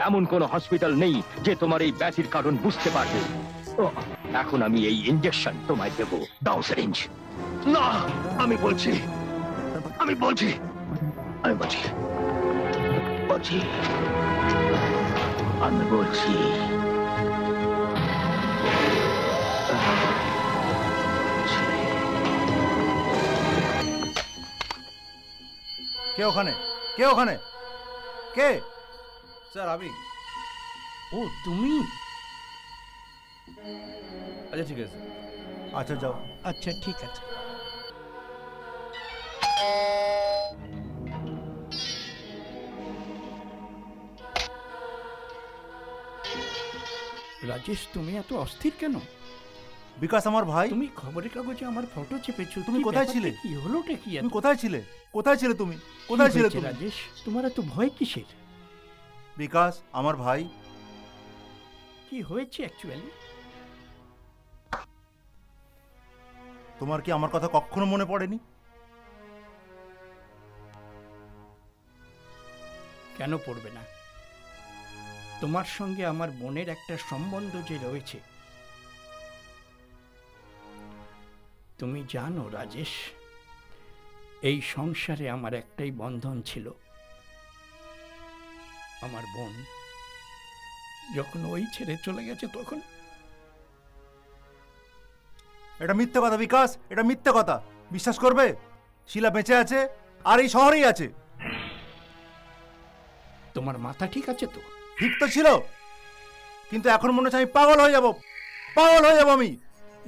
এমন কোনো হসপিটাল নেই যে তোমার এই ব্যাধির কারণ বুঝতে পারবে। এখন আমি এই ইনজেকশন তোমায় দেব। দাও সিরিঞ্জ। না, আমি বলছি আমি বলছি আমি বলছি বলছি আমি বলছি কে ওখানে? কে ওখানে? কে? স্যার আমি। ও তুমি? আচ্ছা ঠিক আছে। আচ্ছা যাও। আচ্ছা ঠিক আছে। রাজেশ, তুমি এত অস্থির কেন? বিকাশ আমার ভাই। তুমি খবরের কাগজে আমার ফটো চেপেছো। তুমি কোথায় ছিলে? কি হলোটা কি? তুমি কোথায় ছিলে? কোথায় ছিলে তুমি? কোথায় ছিলে তুমি? রাজেশ, তোমার এত ভয় কিসের? বিকাশ আমার ভাই। কি হয়েছে অ্যাকচুয়ালি? তোমার কি আমার কথা কখনো মনে পড়েনি? কেন পড়বে না? তোমার সঙ্গে আমার বোনের একটা সম্বন্ধ যে রয়েছে, তুমি জানো রাজেশ, এই সংসারে আমার একটাই বন্ধন ছিল। আমার বোন যখন ওই ছেড়ে চলে গেছে তখন। এটা মিথ্যে কথা বিকাশ, এটা মিথ্যে কথা। বিশ্বাস করবে? শিলা বেঁচে আছে আর এই শহরেই আছে। তোমার মাথা ঠিক আছে তো? ঠিক তো ছিল, কিন্তু এখন মনে হচ্ছে আমি পাগল হয়ে যাব। পাগল হয়ে যাব আমি।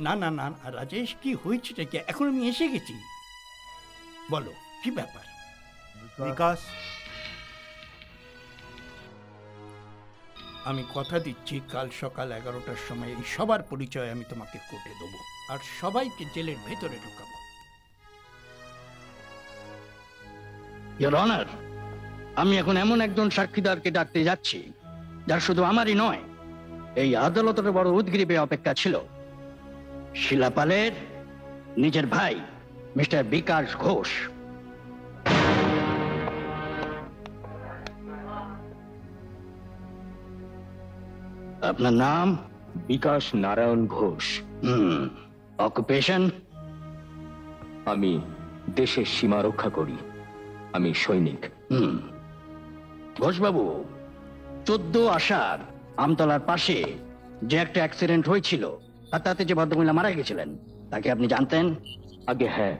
না না না রাজেশ, কি হয়েছে কি? এখন আমি এসে গেছি, বলো কি ব্যাপার? বিকাশ, আমি কথা দিচ্ছি কাল সকাল 11টার সময় এই সবার পরিচয় আমি তোমাকে কোর্টে দেবো আর সবাইকে জেলের ভেতরে ঢুকাবো। ইওর অনার, আমি এখন এমন একজন সাক্ষীদারকে ডাকতে যাচ্ছি যার শুধু আমারই নয়, এই আদালতের বড় উদ্গ্রীবে অপেক্ষা ছিল। শিলাপালের নিজের ভাই মিস্টার বিকাশ ঘোষ। আপনার নাম? বিকাশ নারায়ণ ঘোষ। অকুপেশন? আমি দেশের সীমা রক্ষা করি। আমি সৈনিক। ঘোষবাবু, 14 আষাঢ় আমতলার পাশে যে একটা অ্যাক্সিডেন্ট হয়েছিল, আর তাতে যে ভদ্রমহিলা মারা গেছিলেন, তাকে আপনি জানতেন? আগে হ্যাঁ,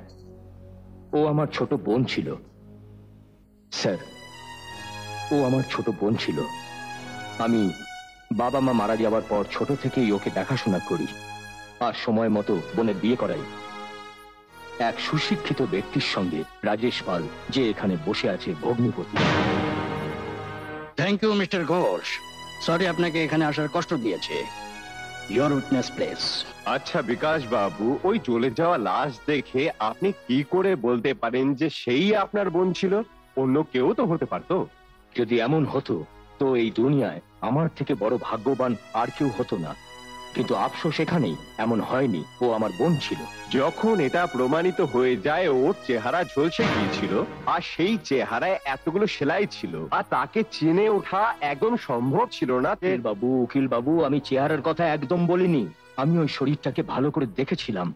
ও আমার ছোট বোন ছিল স্যার। ও আমার ছোট বোন ছিল। আমি বাবা মা মারা যাওয়ার পর ছোট থেকেই ওকে দেখাশোনা করি আর সময় মতো বোনের বিয়ে করাই এক সুশিক্ষিত ব্যক্তির সঙ্গে, রাজেশ পাল, যে এখানে বসে আছে ভগ্নিপতি। Thank you mister Ghosh. Sorry আপনাকে এখানে আসার কষ্ট দিয়েছে। Your witness, please. আচ্ছা বিকাশ বাবু, ওই জ্বলে যাওয়া লাশ দেখে আপনি কি করে বলতে পারেন যে সেই আপনার বোন ছিল? অন্য কেউ তো হতে পারতো। যদি এমন হতো তো এই দুনিয়ায় আমার থেকে বড় ভাগ্যবান আর কেউ হতো না, কিন্তু আফসোস এখানেই এমন হয়নি, ও আমার বোন ছিল। যখন এটা প্রমাণিত হয়ে যায় ওর চেহারা ঝলসে গিয়েছিল আর সেই চেহারায় এতগুলো সেলাই ছিল, আর তাকে চিনে ওঠা একদম সম্ভব ছিল না। উকিল বাবু, আমি চেহারার কথা একদম বলিনি। আমি ওই শরীরটাকে ভালো করে দেখেছিলাম।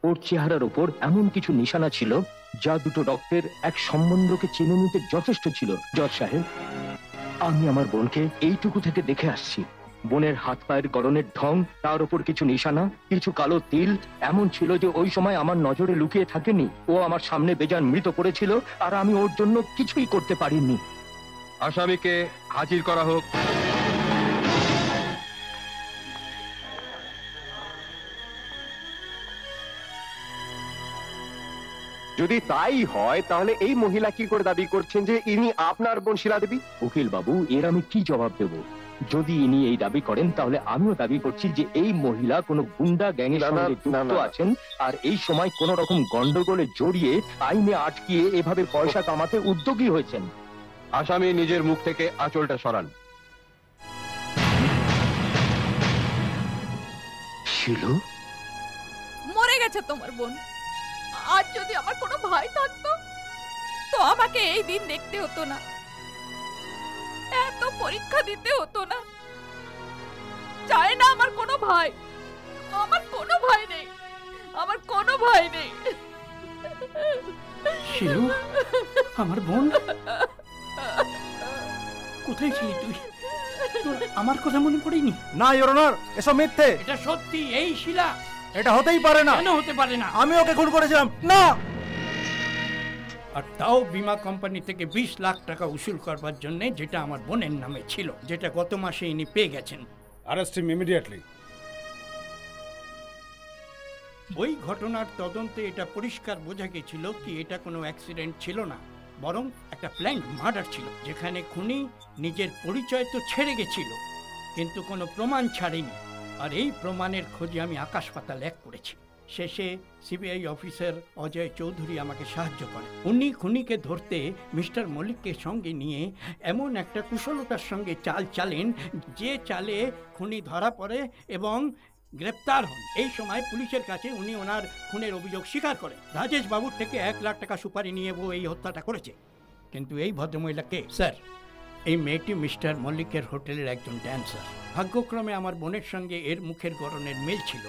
ওর চেহারার উপর এমন কিছু নিশানা ছিল যা দুটো রক্তের এক সম্বন্ধকে চিনে নিতে যথেষ্ট ছিল। জজ সাহেব, আমি আমার বোনকে এইটুকু থেকে দেখে আসছি। বোনের হাত পায়ের গড়নের ঢং, তার উপর কিছু নিশানা, কিছু কালো তিল এমন ছিল যে ওই সময় আমার নজরে লুকিয়ে থাকেনি। ও আমার সামনে বেজান মৃত পড়েছিল আর আমি ওর জন্য কিছুই করতে পারিনি। আসামিকে হাজির করা হোক। যদি তাই হয় তাহলে এই মহিলা কি করে দাবি করছেন যে ইনি আপনার বোন শিলা দেবী? উকিল বাবু, এর আমি কি জবাব দেব? যদি ইনি এই দাবি করেন তাহলে আমিও দাবি করছি যে এই মহিলা কোনো গুন্ডা গ্যাংয়ের সঙ্গে যুক্ত আছেন আর এই সময় কোন রকম গন্ডগোলে জড়িয়ে আইনে আটকিয়ে এভাবে পয়সা কামাতে উদ্যোগী হয়েছেন। আসামি নিজের মুখ থেকে আঁচলটা সরান। শিলু, মরে গেছে তোমার বোন। আজ যদি আমার কোনো ভাই থাকতো তো আমাকে এই দিন দেখতে হতো না, এত পরীক্ষা দিতে হতো না। চাই না আমার কোনো ভাই, আমার কোনো ভাই নেই, আমার কোনো ভাই নেই। শিলু, আমার বোন, কোথায় ছিলি তুই? তোর আমার কথা মনে পড়েনি? না ইওর অনার, এসব মিথ্যে। এটা সত্যি, এই শিলা। এটা হতেই পারে না। কেন হতে পারে না? আমি ওকে খুন করেছিলাম না। আর তাও বীমা কোম্পানি থেকে 20 লাখ টাকা উসুল করবার জন্য, যেটা আমার বোনের নামে ছিল, যেটা গত মাসে ইনি পেয়ে গেছেন। Arrest him immediately. ওই ঘটনার তদন্তে এটা পরিষ্কার বোঝা গেছিল কি এটা কোনো অ্যাক্সিডেন্ট ছিল না, বরং একটা প্ল্যান্ড মার্ডার ছিল, যেখানে খুনি নিজের পরিচয় তো ছেড়ে গেছিল কিন্তু কোনো প্রমাণ ছাড়েনি। আর এই প্রমাণের খোঁজে আমি আকাশ পাতাল এক করেছি। শেষে সিবিআই অফিসার অজয় চৌধুরী আমাকে সাহায্য করেন। উনি খুনিকে ধরতে মিস্টার মল্লিককে সঙ্গে নিয়ে এমন একটা কুশলতার সঙ্গে চাল চালেন যে চালে খুনি ধরা পড়ে এবং গ্রেপ্তার হন। এই সময় পুলিশের কাছে উনি ওনার খুনের অভিযোগ স্বীকার করেন। রাজেশ বাবুর থেকে 1 লাখ টাকা সুপারি নিয়ে ও এই হত্যাটা করেছে। কিন্তু এই ভদ্রমহিলাকে স্যার, এই মেয়েটি মিস্টার মল্লিকের হোটেলের একজন ড্যান্সার। ভাগ্যক্রমে আমার বোনের সঙ্গে এর মুখের গড়নের মিল ছিল।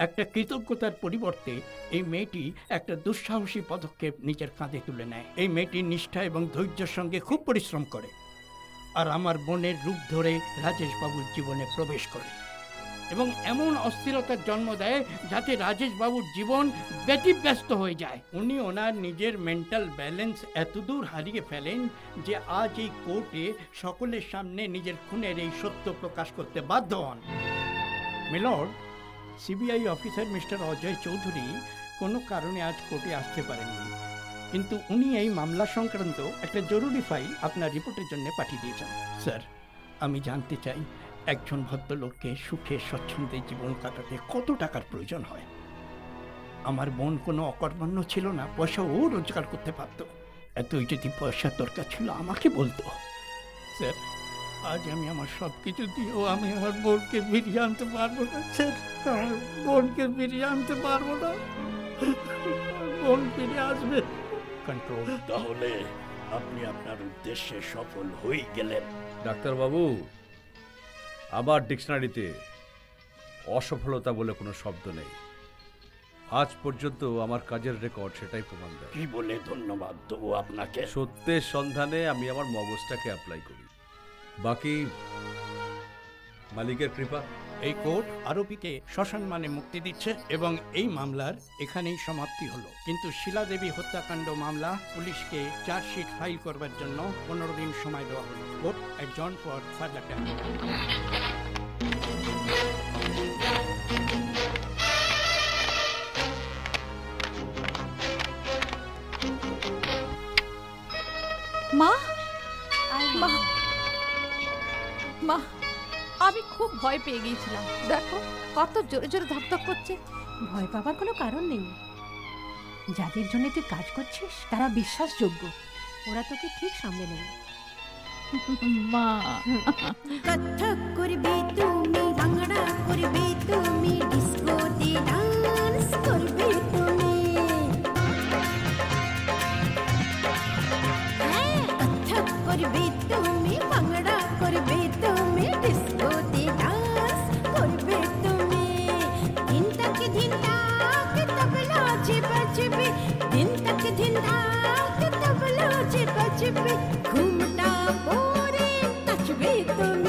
একটা কৃতজ্ঞতার পরিবর্তে এই মেয়েটি একটা দুঃসাহসী পদক্ষেপ নিজের কাঁধে তুলে নেয়। এই মেয়েটি নিষ্ঠা এবং ধৈর্যের সঙ্গে খুব পরিশ্রম করে আর আমার বোনের রূপ ধরে রাজেশ বাবুর জীবনে প্রবেশ করে এবং এমন অস্থিরতার জন্ম দেয় যাতে রাজেশ বাবুর জীবন ব্যতিব্যস্ত হয়ে যায়। উনি ওনার নিজের মেন্টাল ব্যালেন্স এতদূর হারিয়ে ফেলেন যে আজ এই কোর্টে সকলের সামনে নিজের খুনের এই সত্য প্রকাশ করতে বাধ্য হন। Milord, CBI officer mister Ajay Chowdhury কোনো কারণে আজ কোর্টে আসতে পারেননি, কিন্তু উনি এই মামলা সংক্রান্ত একটা জরুরি ফাইল আপনার রিপোর্টের জন্য পাঠিয়ে দিয়েছেন। স্যার, আমি জানতে চাই একজন ভদ্রলোককে সুখে স্বচ্ছন্দে জীবন কাটাতে কত টাকার প্রয়োজন হয়? আমার বোন কোনো অকর্মণ্য ছিল না, পয়সা ও রোজগার করতে পারত। এতই যদি পয়সার দরকার ছিল আমাকে বলতো। স্যার, আজ আমি আমার সব কিছু দিয়েও আমি আমার বোনকে ফিরিয়ে আনতে পারবো না। স্যার, আমার বোনকে ফিরিয়ে আনতে পারবো না। বোন ফিরে আসবে। কন্ট্রোল, তাহলে আপনি আপনার উদ্দেশ্যে সফল হয়ে গেলেন। ডাক্তারবাবু, আমার ডিকশনারিতে অসফলতা বলে কোনো শব্দ নেই। আজ পর্যন্ত আমার কাজের রেকর্ড সেটাই প্রমাণ দেয়। কি বলে ধন্যবাদ দেবো আপনাকে? সত্যের সন্ধানে আমি আমার মগজটাকে অ্যাপ্লাই করি, বাকি মালিকের কৃপা। এই কোর্ট আরোপীকে সসম্মানে মুক্তি দিচ্ছে এবং এই মামলার এখানেই সমাপ্তি হলো। কিন্তু শিলা দেবী হত্যাকাণ্ড মামলা পুলিশকে চার্জশিট ফাইল করবার জন্য 15 দিন সময় দেওয়া হলো। Court adjourn for further time. মা, মা, মা, আমি খুব ভয় ভয় পেয়ে গিয়েছিলাম। দেখো কত জোরে জোরে ধপধপ করছে। ভয় পাবার কোনো কারণ নেই। যাদের জন্য তুই কাজ করছিস তারা বিশ্বাসযোগ্য, ওরা তোকে ঠিক সামলে নেবে। মা কত্থক করবে তুমি, ভাঙড়া করবে তুমি, ডিস্কোতে ডান্স করবে তুমি। কত্থক করবে তুমি, ভাঙড়া করবে তুমি, ডিস্কোতে ডান্স করবে তুমি। দিন তক দিন তাক তবলা যে বজবে, দিন তক দিন তাক তবলা যে বজবে, ঘুমটা পরে নাচবে তুমি।